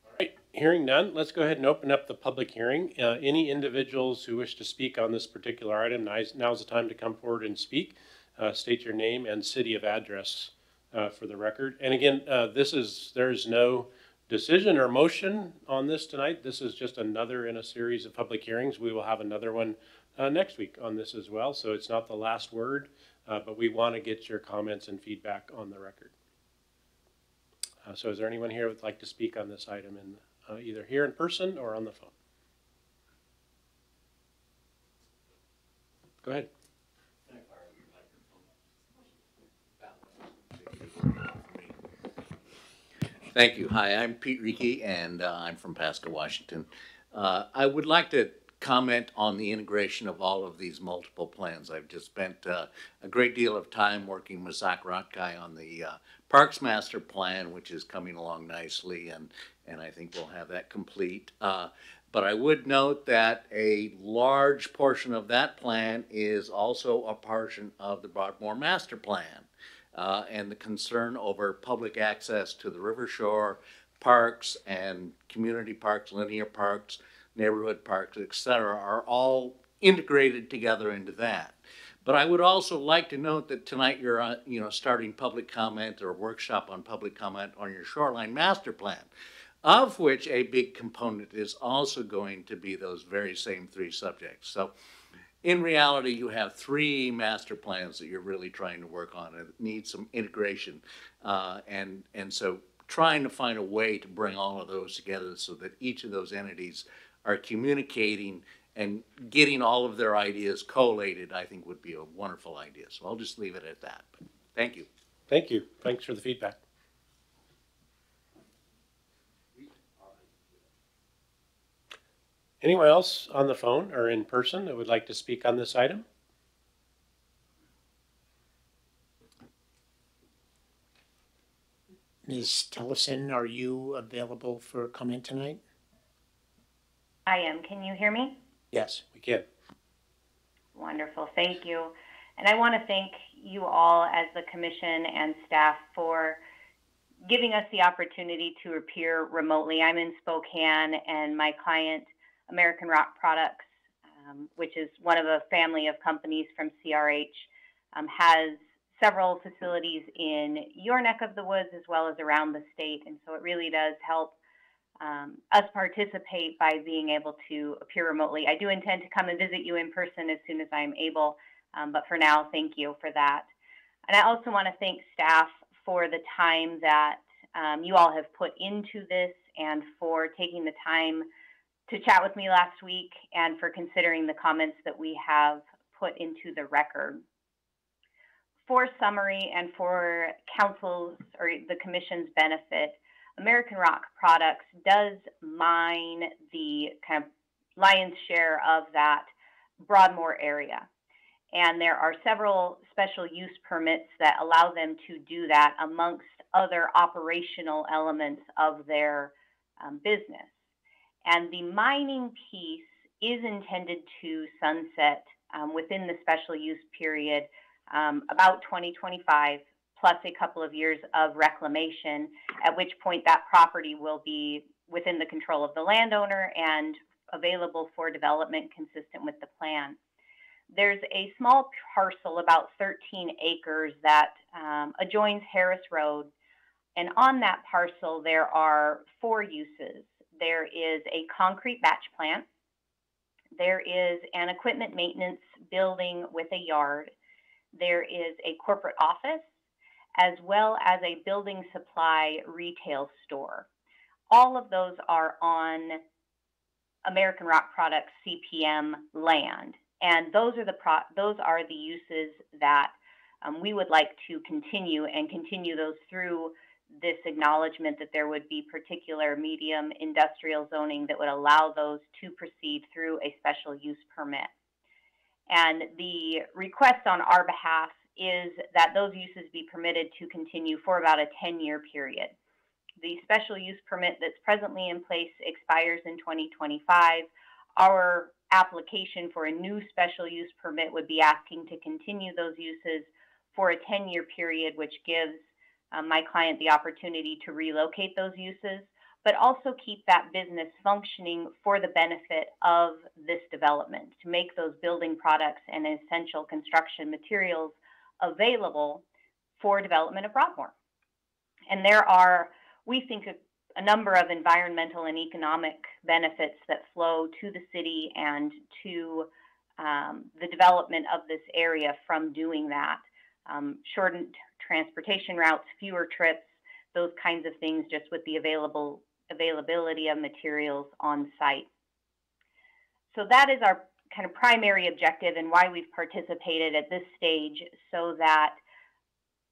All right, hearing none, let's go ahead and open up the public hearing. Any individuals who wish to speak on this particular item, now's the time to come forward and speak. State your name and city of address for the record. And again, there's no decision or motion on this tonight. This is just another in a series of public hearings. We will have another one next week on this as well. So it's not the last word, but we want to get your comments and feedback on the record. So is there anyone here who would like to speak on this item, either here in person or on the phone? Go ahead. Thank you. Hi, I'm Pete Reiki, and I'm from Pasco, Washington. I would like to comment on the integration of all of these multiple plans. I've just spent a great deal of time working with Zach Rotkai on the Parks Master Plan, which is coming along nicely, and I think we'll have that complete. But I would note that a large portion of that plan is also a portion of the Broadmoor Master Plan. And the concern over public access to the river shore, parks and community parks, linear parks, neighborhood parks, etc., are all integrated together into that. But I would also like to note that tonight you're starting public comment or workshop on public comment on your Shoreline Master Plan, of which a big component is also going to be those very same three subjects. So in reality, you have three master plans that you're really trying to work on and need some integration. And so trying to find a way to bring all of those together so that each of those entities are communicating and getting all of their ideas collated, I think would be a wonderful idea. So I'll just leave it at that. But thank you. Thank you. Thanks for the feedback. Anyone else on the phone or in person that would like to speak on this item? Ms. Tellison, are you available for comment tonight? I am. Can you hear me? Yes. We can. Wonderful. Thank you. And I want to thank you all as the commission and staff for giving us the opportunity to appear remotely. I'm in Spokane, and my client, American Rock Products, which is one of a family of companies from CRH, has several facilities in your neck of the woods as well as around the state. And so it really does help us participate by being able to appear remotely. I do intend to come and visit you in person as soon as I'm able, but for now, thank you for that. And I also want to thank staff for the time that you all have put into this and for taking the time to chat with me last week and for considering the comments that we have put into the record. For summary and for council's or the commission's benefit, American Rock Products does mine the kind of lion's share of that Broadmoor area. And there are several special use permits that allow them to do that amongst other operational elements of their business. And the mining piece is intended to sunset within the special use period about 2025, plus a couple of years of reclamation, at which point that property will be within the control of the landowner and available for development consistent with the plan. There's a small parcel, about 13 acres, that adjoins Harris Road. And on that parcel, there are 4 uses. There is a concrete batch plant. There is an equipment maintenance building with a yard. There is a corporate office, as well as a building supply retail store. All of those are on American Rock Products CPM land. And those are the uses that we would like to continue those through this acknowledgement that there would be particular medium industrial zoning that would allow those to proceed through a special use permit. And the request on our behalf is that those uses be permitted to continue for about a 10-year period. The special use permit that's presently in place expires in 2025. Our application for a new special use permit would be asking to continue those uses for a 10-year period, which gives my client the opportunity to relocate those uses, but also keep that business functioning for the benefit of this development, to make those building products and essential construction materials available for development of Broadmoor. And there are, we think, a number of environmental and economic benefits that flow to the city and to the development of this area from doing that. Shortened transportation routes, fewer trips, those kinds of things just with the availability of materials on site. So that is our kind of primary objective and why we've participated at this stage, so that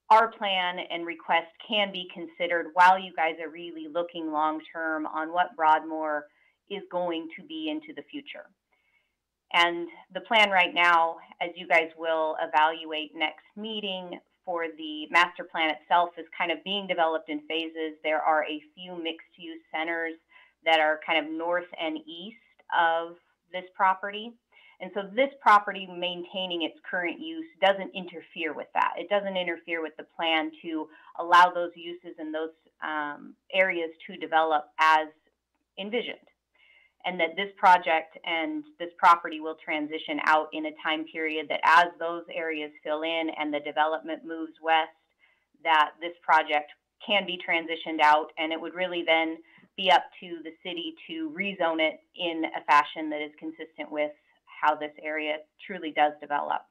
our plan and request can be considered while you guys are really looking long term on what Broadmoor is going to be into the future. And the plan right now, as you guys will evaluate next meeting, for the master plan itself is kind of being developed in phases. There are a few mixed use centers that are kind of north and east of this property. And so this property maintaining its current use doesn't interfere with that. It doesn't interfere with the plan to allow those uses and those areas to develop as envisioned. And that this project and this property will transition out in a time period that as those areas fill in and the development moves west, that this project can be transitioned out, and it would really then be up to the city to rezone it in a fashion that is consistent with how this area truly does develop.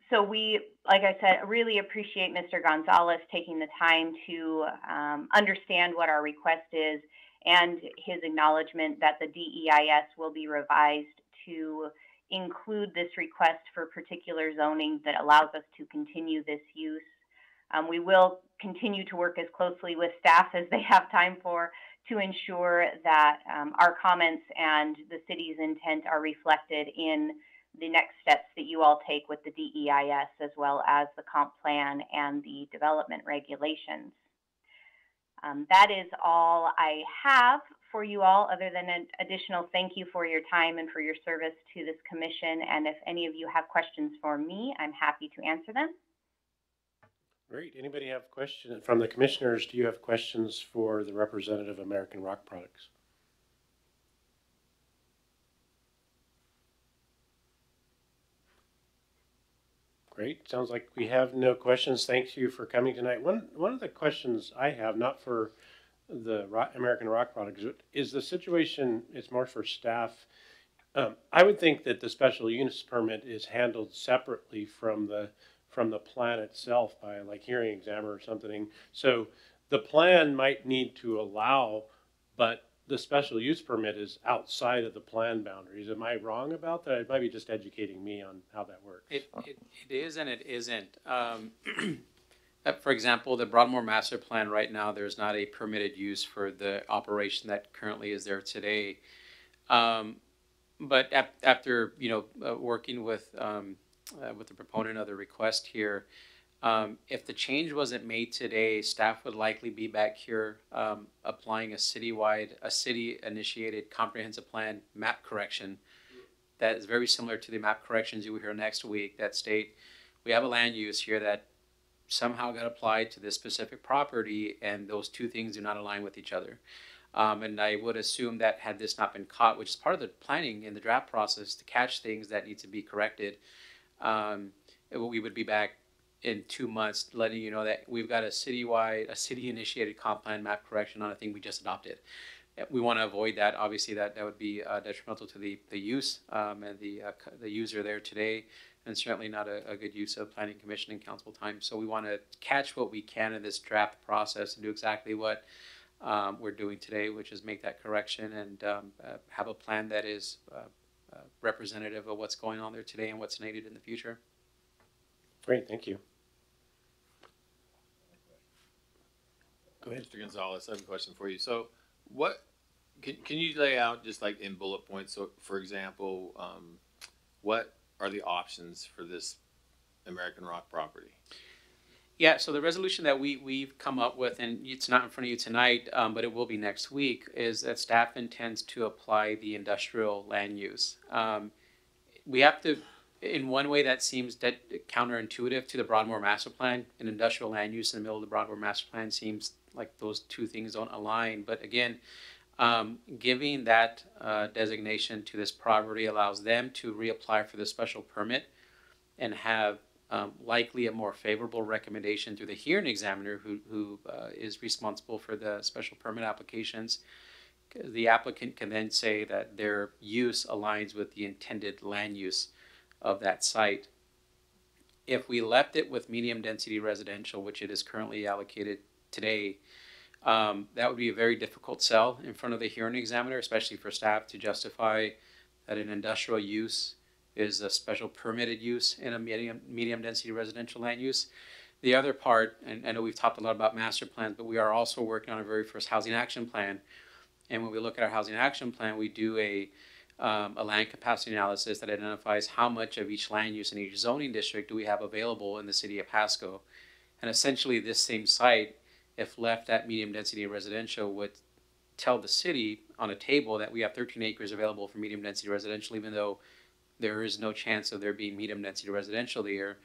So we, like I said, really appreciate Mr. Gonzalez taking the time to understand what our request is and his acknowledgement that the DEIS will be revised to include this request for particular zoning that allows us to continue this use. We will continue to work as closely with staff as they have time for to ensure that our comments and the city's intent are reflected in the next steps that you all take with the DEIS, as well as the comp plan and the development regulations. That is all I have for you all, other than an additional thank you for your time and for your service to this commission. And if any of you have questions for me, I'm happy to answer them. Great. Anybody have questions from the commissioners? Do you have questions for the representative of American Rock Products? Great. Sounds like we have no questions. Thank you for coming tonight. One of the questions I have, not for the American Rock Products, is the situation, it's more for staff. I would think that the special use permit is handled separately from the plan itself by like hearing examiner or something. So the plan might need to allow, but the special use permit is outside of the plan boundaries. Am I wrong about that? It might be just educating me on how that works. It is and it isn't. For example, the Broadmoor master plan right now, there's not a permitted use for the operation that currently is there today. But after working with the proponent of the request here, if the change wasn't made today, staff would likely be back here applying a city-initiated comprehensive plan map correction that is very similar to the map corrections you will hear next week that state we have a land use here that somehow got applied to this specific property, and those two things do not align with each other. And I would assume that had this not been caught, which is part of the planning in the draft process to catch things that need to be corrected, we would be back in 2 months letting you know that we've got a city-initiated comp plan map correction on a thing we just adopted. We want to avoid that. Obviously, that would be detrimental to the use and the user there today, and certainly not a good use of planning commission and council time. So we want to catch what we can in this draft process and do exactly what we're doing today, which is make that correction and have a plan that is representative of what's going on there today and what's needed in the future. Great, thank you. Go ahead. Mr. Gonzalez, I have a question for you. So what, can you lay out just like in bullet points? So for example, what are the options for this American Rock property? Yeah, so the resolution that we've come up with, and it's not in front of you tonight, but it will be next week, is that staff intends to apply the industrial land use. We have to, in one way that seems counterintuitive to the Broadmoor master plan, an industrial land use in the middle of the Broadmoor master plan seems like those two things don't align. But again, giving that designation to this property allows them to reapply for the special permit and have likely a more favorable recommendation through the hearing examiner who is responsible for the special permit applications. The applicant can then say that their use aligns with the intended land use of that site. If we left it with medium density residential, which it is currently allocated today, that would be a very difficult sell in front of the hearing examiner, especially for staff to justify that an industrial use is a special permitted use in a medium density residential land use. The other part, and I know we've talked a lot about master plans, but we are also working on our very first housing action plan. And when we look at our housing action plan, we do a land capacity analysis that identifies how much of each land use in each zoning district do we have available in the city of Pasco. And essentially this same site, if left at medium density residential, would tell the city on a table that we have 13 acres available for medium density residential, even though there is no chance of there being medium density residential there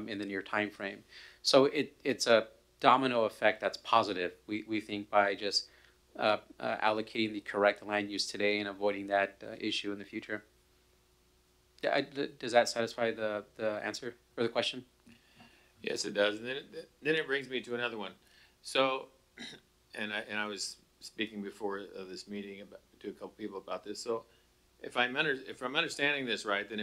in the near time frame. So it's a domino effect that's positive, we think, by just allocating the correct land use today and avoiding that issue in the future. Does that satisfy the answer or the question? Yes, it does. And then it brings me to another one. So, and I was speaking before this meeting to a couple people about this. So, if I'm understanding this right, then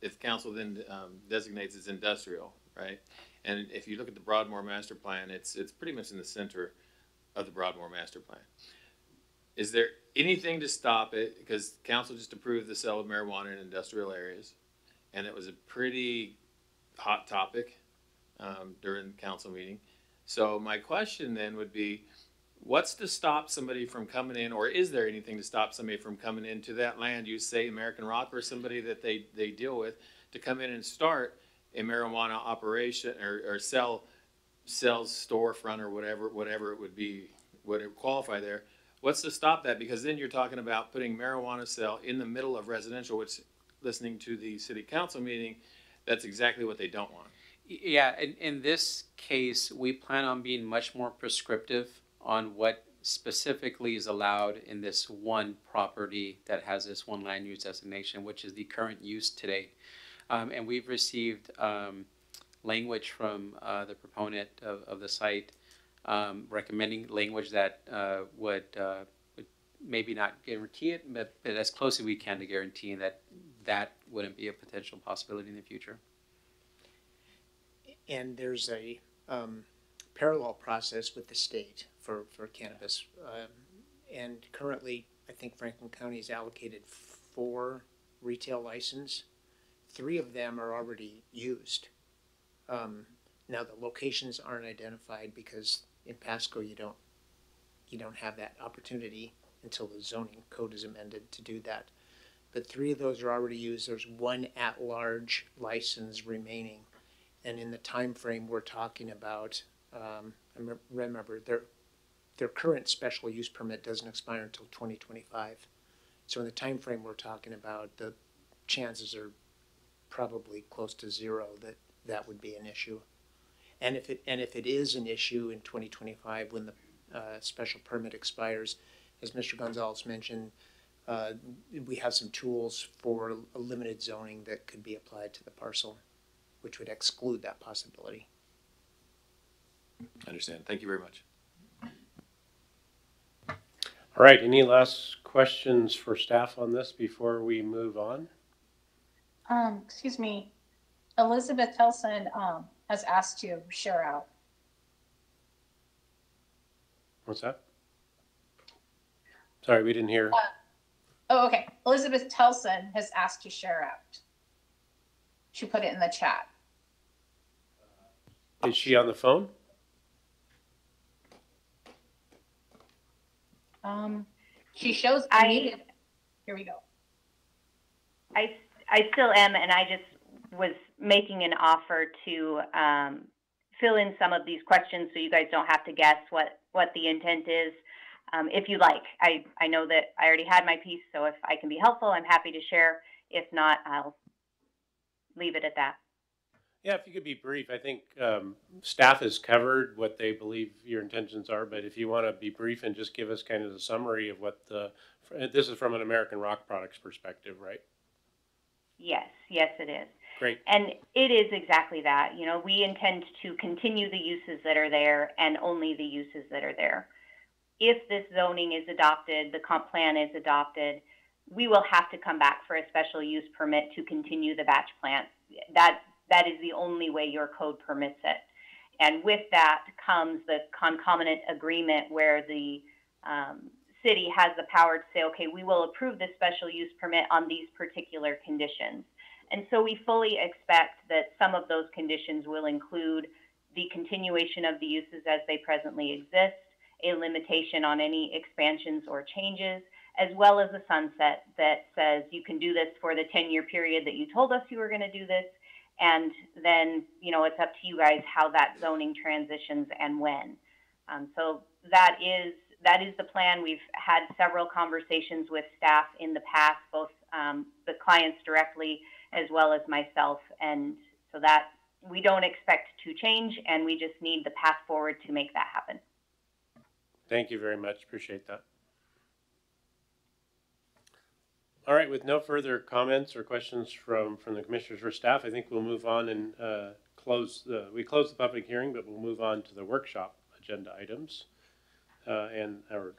if council then designates as industrial, right? And if you look at the Broadmoor master plan, it's pretty much in the center of the Broadmoor master plan. Is there anything to stop it? Because council just approved the sale of marijuana in industrial areas, and it was a pretty hot topic during the council meeting. So my question then would be, what's to stop somebody from coming in, or is there anything to stop somebody from coming into that land use, say American Rock or somebody that they deal with, to come in and start a marijuana operation or sells storefront or whatever it would be, would it qualify there? What's to stop that? Because then you're talking about putting marijuana sale in the middle of residential, which, listening to the city council meeting, that's exactly what they don't want. Yeah, in this case, we plan on being much more prescriptive on what specifically is allowed in this one property that has this one land use designation, which is the current use today. And we've received language from the proponent of the site recommending language that would maybe not guarantee it, but as close as we can to guaranteeing that wouldn't be a potential possibility in the future. And there's a parallel process with the state for cannabis. And currently, I think Franklin County has allocated 4 retail licenses. 3 of them are already used. Now the locations aren't identified because in Pasco you don't have that opportunity until the zoning code is amended to do that. But 3 of those are already used. There's 1 at-large license remaining. And in the time frame we're talking about, remember their current special use permit doesn't expire until 2025. So in the time frame we're talking about, the chances are probably close to 0 that would be an issue. And if it is an issue in 2025 when the special permit expires, as Mr. Gonzalez mentioned, we have some tools for a limited zoning that could be applied to the parcel, which would exclude that possibility. I understand. Thank you very much. All right, any last questions for staff on this before we move on? Excuse me, Elizabeth Telson has asked to share out. What's that? Sorry, we didn't hear. Oh, okay. Elizabeth Telson has asked to share out. She put it in the chat. Is she on the phone? She shows muted. Here we go. I still am, and I just was making an offer to fill in some of these questions so you guys don't have to guess what the intent is. If you like, I know that I already had my piece, so if I can be helpful, I'm happy to share. If not, I'll leave it at that. Yeah, if you could be brief. I think staff has covered what they believe your intentions are, but if you want to be brief and just give us kind of the summary of what this is from an American Rock Products perspective, right? Yes, it is. Great. And it is exactly that. You know, we intend to continue the uses that are there and only the uses that are there. If this zoning is adopted, the comp plan is adopted, we will have to come back for a special use permit to continue the batch plant. That is the only way your code permits it. And with that comes the concomitant agreement where the city has the power to say, okay, we will approve this special use permit on these particular conditions. And so we fully expect that some of those conditions will include the continuation of the uses as they presently exist, a limitation on any expansions or changes, as well as a sunset that says you can do this for the 10-year period that you told us you were going to do this. And then, you know, it's up to you guys how that zoning transitions and when. So that is the plan. We've had several conversations with staff in the past, both the clients directly as well as myself. And so that we don't expect to change, and we just need the path forward to make that happen. Thank you very much. Appreciate that. All right, with no further comments or questions from the commissioners or staff, I think we'll move on and close the public hearing, but we'll move on to the workshop agenda items.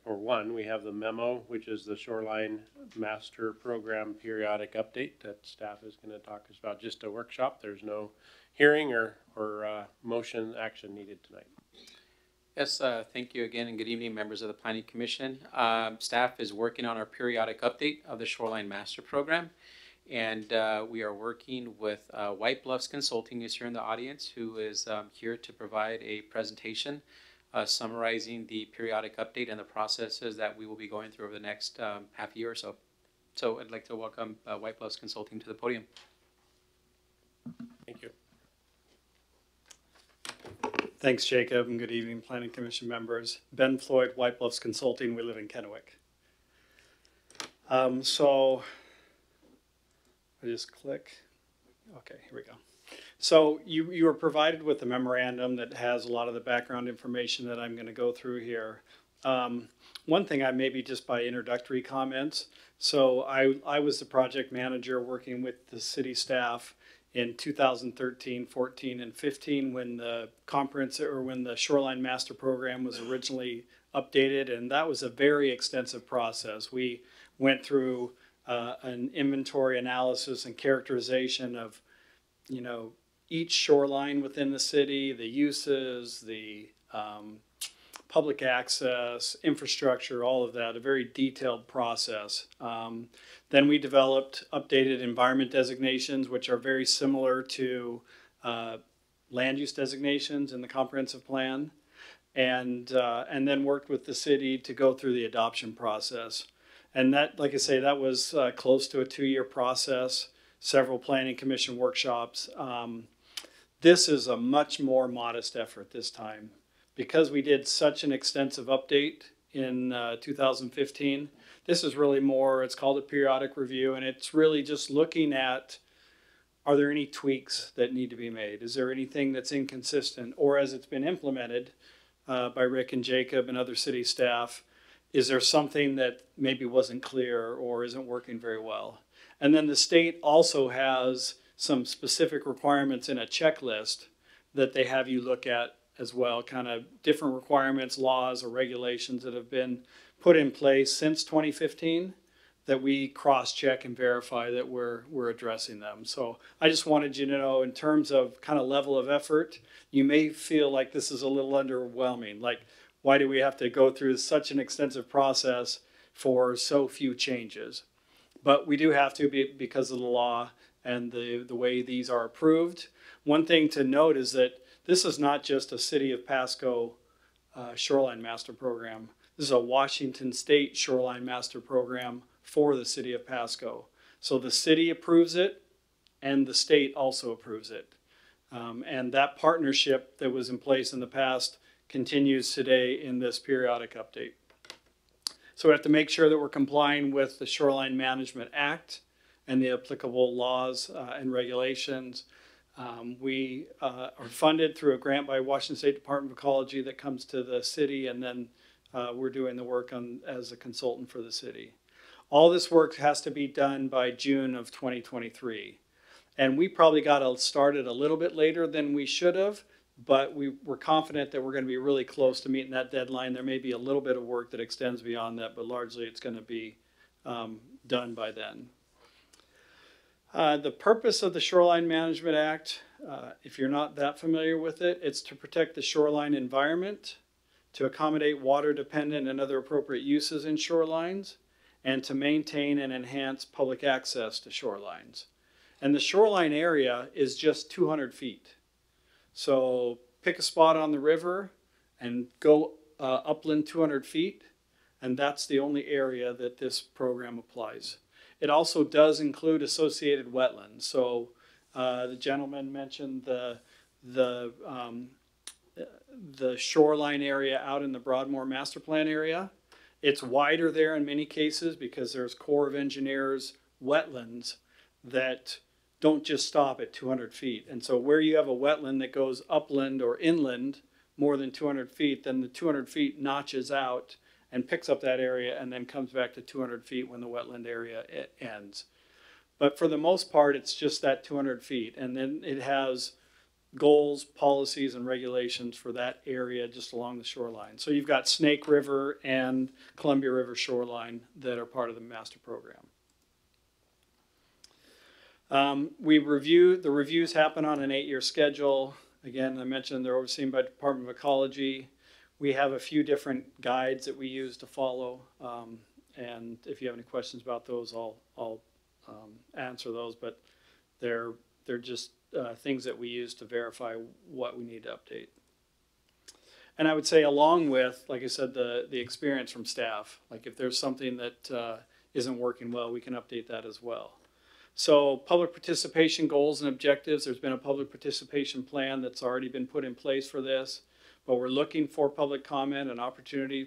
One, we have the memo, which is the Shoreline Master Program Periodic Update that staff is going to talk about. Just a workshop. There's no hearing or motion action needed tonight. Yes, thank you again, and good evening, members of the Planning Commission. Staff is working on our periodic update of the Shoreline Master Program, and we are working with White Bluffs Consulting, who's here in the audience, who is here to provide a presentation summarizing the periodic update and the processes that we will be going through over the next half year or so. So I'd like to welcome White Bluffs Consulting to the podium. Thank you. Thanks, Jacob, and good evening, Planning Commission members. Ben Floyd, White Bluffs Consulting. We live in Kennewick. So I just click. Okay, here we go. So you were provided with a memorandum that has a lot of the background information that I'm going to go through here. One thing, I maybe just by introductory comments. So I was the project manager working with the city staff in 2013, 14, and 15 when the when the Shoreline Master Program was originally updated, and that was a very extensive process. We went through an inventory analysis and characterization of, you know, each shoreline within the city, the uses, the public access, infrastructure, all of that, a very detailed process. Then we developed updated environment designations, which are very similar to land use designations in the comprehensive plan, and then worked with the city to go through the adoption process. And that, like I say, that was close to a 2-year process, several planning commission workshops. This is a much more modest effort this time. Because we did such an extensive update in 2015, this is really more, it's called a periodic review, and it's really just looking at, are there any tweaks that need to be made? Is there anything that's inconsistent? Or as it's been implemented by Rick and Jacob and other city staff, is there something that maybe wasn't clear or isn't working very well? And then the state also has some specific requirements in a checklist that they have you look at as well, kind of different requirements, laws, or regulations that have been put in place since 2015 that we cross-check and verify that we're addressing them. So I just wanted you to know, in terms of kind of level of effort, you may feel like this is a little underwhelming. Like, why do we have to go through such an extensive process for so few changes? But we do have to because of the law and the way these are approved. One thing to note is that this is not just a City of Pasco Shoreline Master Program. This is a Washington State Shoreline Master Program for the City of Pasco. So the city approves it and the state also approves it. And that partnership that was in place in the past continues today in this periodic update. So we have to make sure that we're complying with the Shoreline Management Act and the applicable laws and regulations. We are funded through a grant by Washington State Department of Ecology that comes to the city, and then we're doing the work as a consultant for the city. All this work has to be done by June of 2023. And we probably got started a little bit later than we should have, but we're confident that we're going to be really close to meeting that deadline. There may be a little bit of work that extends beyond that, but largely it's going to be done by then. The purpose of the Shoreline Management Act, if you're not that familiar with it, it's to protect the shoreline environment, to accommodate water-dependent and other appropriate uses in shorelines, and to maintain and enhance public access to shorelines. And the shoreline area is just 200 feet. So pick a spot on the river and go upland 200 feet, and that's the only area that this program applies. It also does include associated wetlands. So the gentleman mentioned the shoreline area out in the Broadmoor master plan area. It's wider there in many cases because there's Corps of Engineers wetlands that don't just stop at 200 feet. And so where you have a wetland that goes upland or inland more than 200 feet, then the 200 feet notches out and picks up that area and then comes back to 200 feet when the wetland area ends. But for the most part, it's just that 200 feet. And then it has goals, policies, and regulations for that area just along the shoreline. So you've got Snake River and Columbia River shoreline that are part of the master program. The reviews happen on an 8-year schedule. Again, I mentioned they're overseen by the Department of Ecology. We have a few different guides that we use to follow. And if you have any questions about those, I'll answer those, but they're just things that we use to verify what we need to update. And I would say along with, like I said, the experience from staff, like if there's something that isn't working well, we can update that as well. So public participation goals and objectives, there's been a public participation plan that's already been put in place for this, but we're looking for public comment and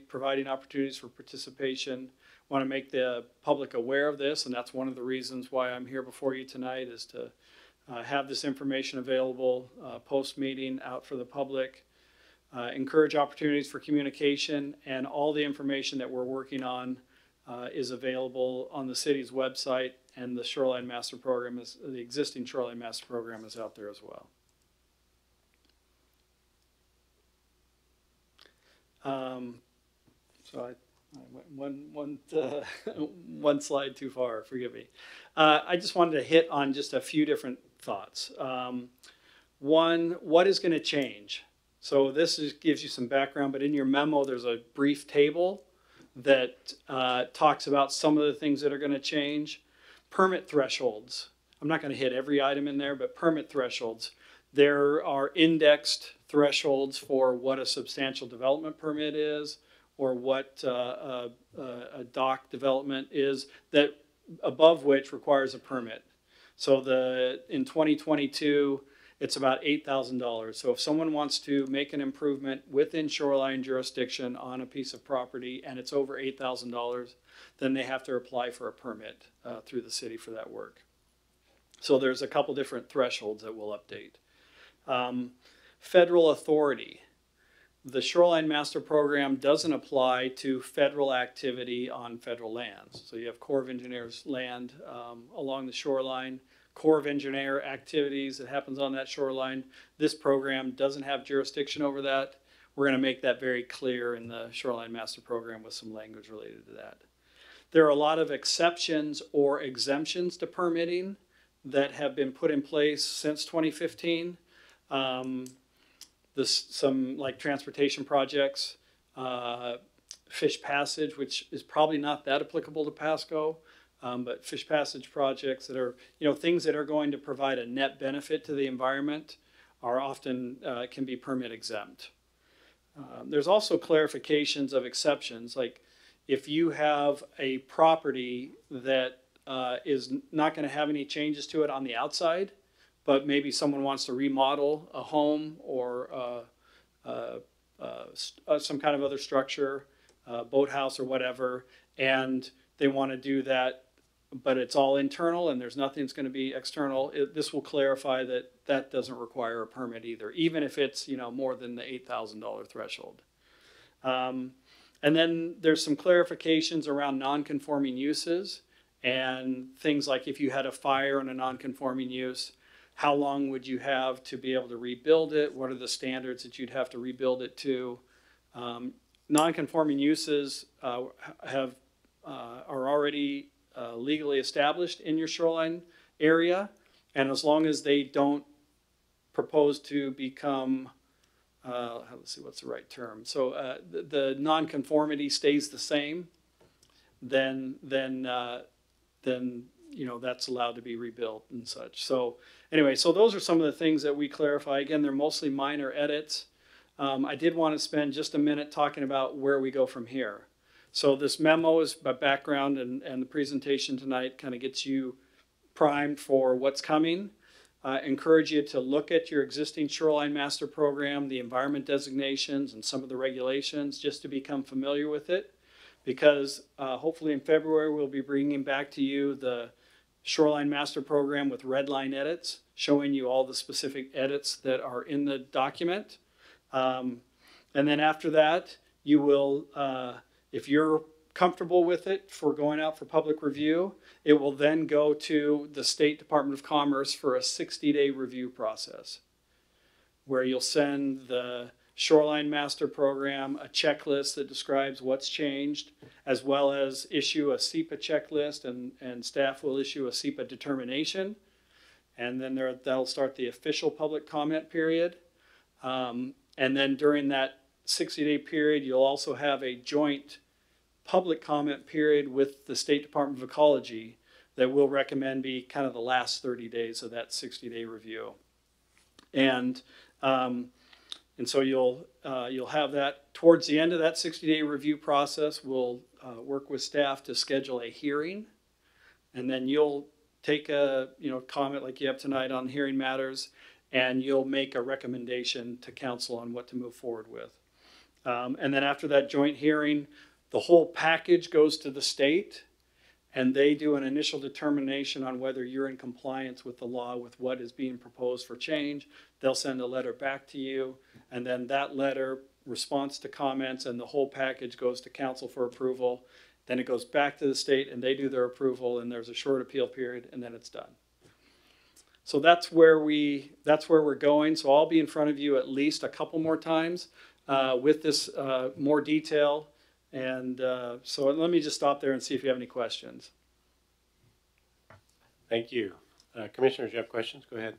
providing opportunities for participation. Want to make the public aware of this, and that's one of the reasons why I'm here before you tonight, is to have this information available post-meeting out for the public. Encourage opportunities for communication, and all the information that we're working on is available on the city's website, and the Shoreline Master Program the existing Shoreline Master Program is out there as well. So I went one slide too far, forgive me. I just wanted to hit on just a few different thoughts. One, what is going to change? So this gives you some background, but in your memo there's a brief table that talks about some of the things that are going to change. Permit thresholds. I'm not going to hit every item in there, but permit thresholds. There are indexed thresholds for what a substantial development permit is, or what a dock development is, that above which requires a permit. So in 2022, it's about $8,000. So if someone wants to make an improvement within shoreline jurisdiction on a piece of property and it's over $8,000, then they have to apply for a permit through the city for that work. So there's a couple different thresholds that we'll update. Federal authority. The Shoreline Master Program doesn't apply to federal activity on federal lands. So you have Corps of Engineers land along the shoreline, Corps of Engineer activities that happens on that shoreline. This program doesn't have jurisdiction over that. We're going to make that very clear in the Shoreline Master Program with some language related to that. There are a lot of exceptions or exemptions to permitting that have been put in place since 2015. Some like transportation projects, fish passage, which is probably not that applicable to Pasco, but fish passage projects that are, things that are going to provide a net benefit to the environment are often can be permit exempt. There's also clarifications of exceptions, like if you have a property that is not going to have any changes to it on the outside, but maybe someone wants to remodel a home or some kind of other structure, boathouse or whatever, and they want to do that, but it's all internal and there's nothing that's going to be external. This will clarify that that doesn't require a permit either, even if it's more than the $8,000 threshold. And then there's some clarifications around non-conforming uses and things like if you had a fire in a non-conforming use, how long would you have to be able to rebuild it? What are the standards that you'd have to rebuild it to? Non-conforming uses are already legally established in your shoreline area, and as long as they don't propose to become, let's see, what's the right term? So the nonconformity stays the same, then you know, that's allowed to be rebuilt and such. So anyway, so those are some of the things that we clarify. Again, they're mostly minor edits. I did want to spend just a minute talking about where we go from here. So this memo is my background, and the presentation tonight kind of gets you primed for what's coming. Encourage you to look at your existing shoreline master program, the environment designations, and some of the regulations, just to become familiar with it. Because hopefully in February we'll be bringing back to you the shoreline master program with red line edits, showing you all the specific edits that are in the document. And then after that, you will, if you're comfortable with it for going out for public review, it will then go to the State Department of Commerce for a 60-day review process, where you'll send the Shoreline Master Program a checklist that describes what's changed, as well as issue a SEPA checklist, and staff will issue a SEPA determination. And then that'll start the official public comment period. And then during that 60-day period, you'll also have a joint public comment period with the State Department of Ecology that we'll recommend be kind of the last 30 days of that 60-day review. And so you'll have that towards the end of that 60-day review process. We'll work with staff to schedule a hearing, and then you'll take a comment like you have tonight on hearing matters, and you'll make a recommendation to council on what to move forward with. And then after that joint hearing, the whole package goes to the state, and they do an initial determination on whether you're in compliance with the law with what is being proposed for change. They'll send a letter back to you, and then that letter responds to comments, and the whole package goes to council for approval. Then it goes back to the state, and they do their approval, and there's a short appeal period, and then it's done. So that's where we're going. So I'll be in front of you at least a couple more times with this more detail. And so let me just stop there and see if you have any questions. Thank you. Commissioners, you have questions? Go ahead.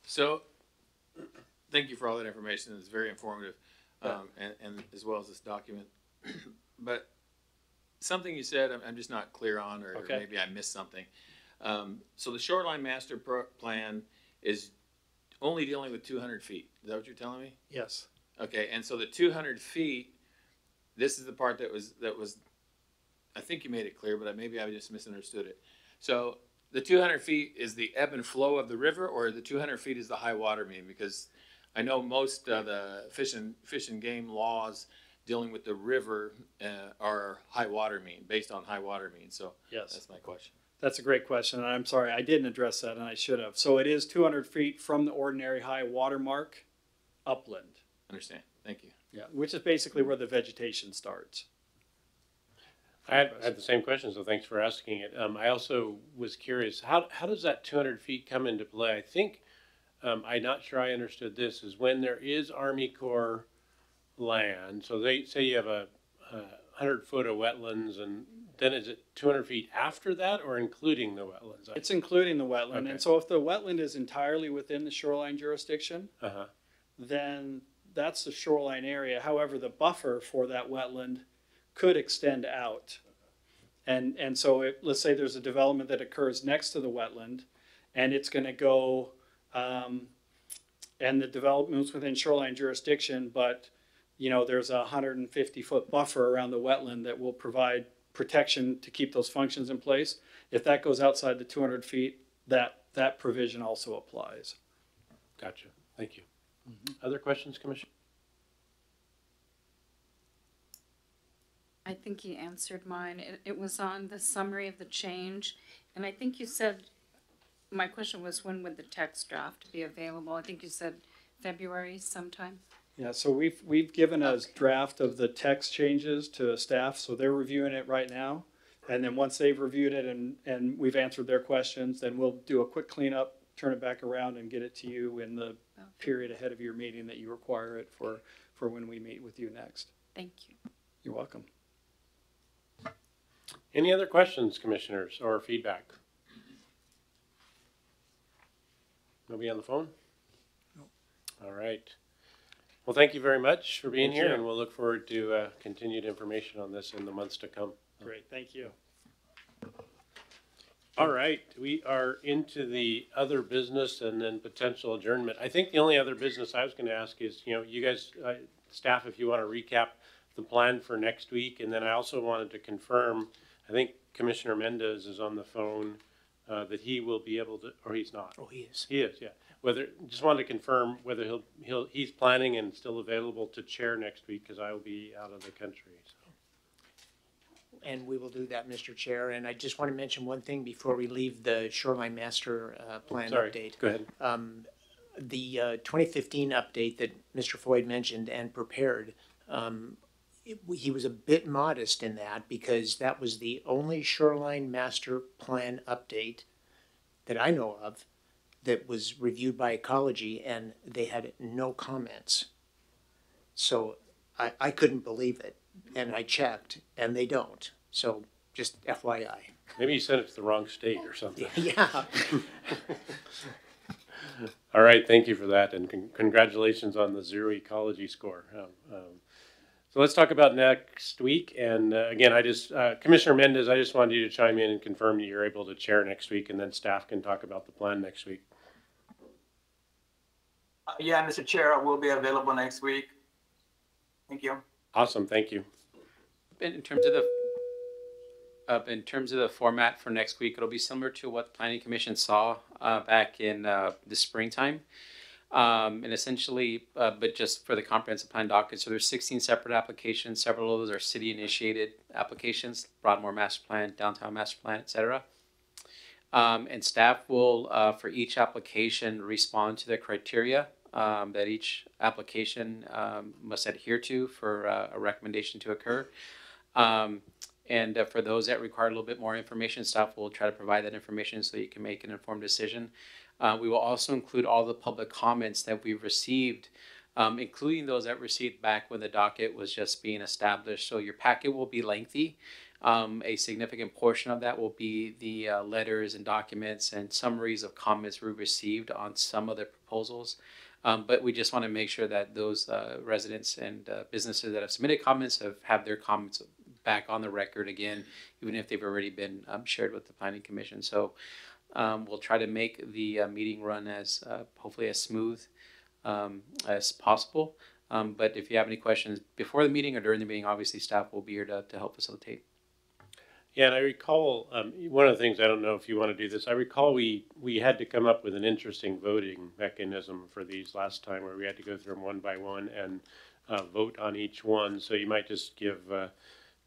So, thank you for all that information. It's very informative, and as well as this document. But something you said, I'm just not clear on, or maybe I missed something. So the Shoreline Master Plan is only dealing with 200 feet. Is that what you're telling me? Yes. Okay, and so the 200 feet, this is the part that was, I think you made it clear, but maybe I just misunderstood it. So the 200 feet is the ebb and flow of the river, or the 200 feet is the high water mean? Because I know most of the fish and game laws dealing with the river are high water mean, based on high water mean. So yes, that's my question. That's a great question, and I'm sorry I didn't address that, and I should have. So it is 200 feet from the ordinary high water mark upland. Understand. Thank you. Yeah, which is basically where the vegetation starts. I had the same question, so thanks for asking it. I also was curious, how does that 200 feet come into play? I think, I'm not sure I understood this, is when there is Army Corps land, so they say you have a 100 foot of wetlands, and then is it 200 feet after that, or including the wetlands? It's including the wetland. Okay. And so if the wetland is entirely within the shoreline jurisdiction, then that's the shoreline area. However, the buffer for that wetland could extend out. And so let's say there's a development that occurs next to the wetland, and it's going to go, and the development's within shoreline jurisdiction, but there's a 150 foot buffer around the wetland that will provide protection to keep those functions in place. If that goes outside the 200 feet, that provision also applies. Gotcha. Thank you. Other questions, Commissioner? I think he answered mine. It was on the summary of the change, and I think you said, my question was, when would the text draft be available? I think you said February sometime. Yeah, so we've given a draft of the text changes to staff, so they're reviewing it right now. And then once they've reviewed it and we've answered their questions, then we'll do a quick cleanup, turn it back around, and get it to you in the period ahead of your meeting that you require it for when we meet with you next. Thank you. You're welcome. Any other questions, commissioners, or feedback? Nobody on the phone? No. All right. Well, thank you very much for being here, and we'll look forward to continued information on this in the months to come. Great, thank you. All right, we are into the other business and then potential adjournment. I think the only other business I was going to ask is, you guys, staff, if you want to recap the plan for next week, and then I also wanted to confirm, I think Commissioner Mendez is on the phone, that he will be able to, or he's not. Oh, he is. He is, yeah. Just wanted to confirm whether he's planning and still available to chair next week, because I will be out of the country. So. And we will do that, Mr. Chair. And I just want to mention one thing before we leave the Shoreline Master Plan update. Go ahead. The 2015 update that Mr. Floyd mentioned and prepared, he was a bit modest in that because that was the only Shoreline Master Plan update that I know of that was reviewed by Ecology, and they had no comments. So I couldn't believe it, and I checked, and they don't. So just FYI. Maybe you sent it to the wrong state or something. Yeah. All right, thank you for that, and congratulations on the zero ecology score. So let's talk about next week. And again, Commissioner Mendez, I just wanted you to chime in and confirm that you're able to chair next week, and then staff can talk about the plan next week. Yeah, Mr. Chair, I will be available next week. Thank you. Awesome, thank you. In terms of the format for next week, it'll be similar to what the Planning Commission saw back in the springtime. And essentially, but just for the comprehensive plan docket, so there's 16 separate applications. Several of those are city-initiated applications, Broadmoor Master Plan, Downtown Master Plan, etc. And staff will, for each application, respond to the criteria that each application must adhere to for a recommendation to occur. And for those that require a little bit more information, staff will try to provide that information so you can make an informed decision. We will also include all the public comments that we've received, including those that received back when the docket was just being established. So your packet will be lengthy. A significant portion of that will be the letters and documents and summaries of comments we received on some of the proposals. But we just want to make sure that those residents and businesses that have submitted comments have their comments back on the record again, even if they've already been shared with the Planning Commission. So we'll try to make the meeting run as hopefully as smooth as possible. But if you have any questions before the meeting or during the meeting, obviously staff will be here to help facilitate. Yeah, and I recall one of the things, I don't know if you want to do this, I recall we had to come up with an interesting voting mechanism for these last time where we had to go through them one by one and vote on each one. So you might just give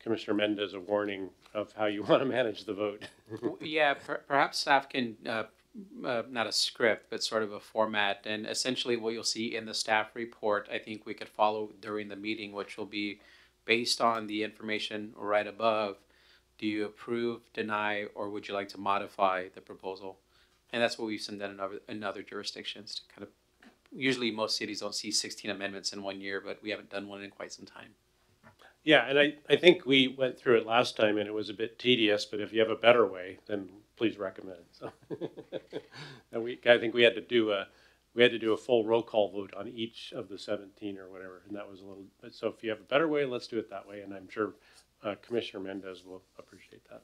Commissioner Mendez a warning of how you want to manage the vote. Yeah, perhaps staff can, not a script, but sort of a format. And essentially what you'll see in the staff report, I think we could follow during the meeting, which will be based on the information right above. Do you approve, deny, or would you like to modify the proposal? And that's what we've seen done in other jurisdictions to kind of, usually most cities don't see 16 amendments in 1 year, but we haven't done one in quite some time. Yeah, and I think we went through it last time and it was a bit tedious, but if you have a better way, then please recommend. So and I think we had to do a full roll call vote on each of the 17 or whatever, and that was a little bit. So if you have a better way, let's do it that way, and I'm sure Commissioner Mendez will appreciate that.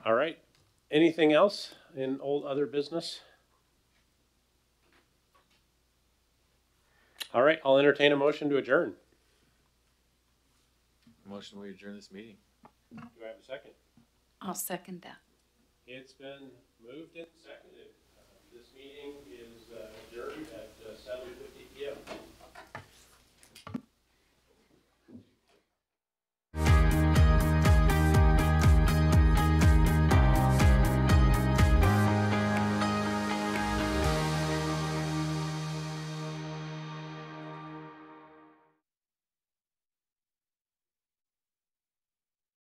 All right. Anything else in old other business? All right. I'll entertain a motion to adjourn. Motion we adjourn this meeting. Do I have a second? I'll second that. It's been moved and seconded. This meeting is adjourned at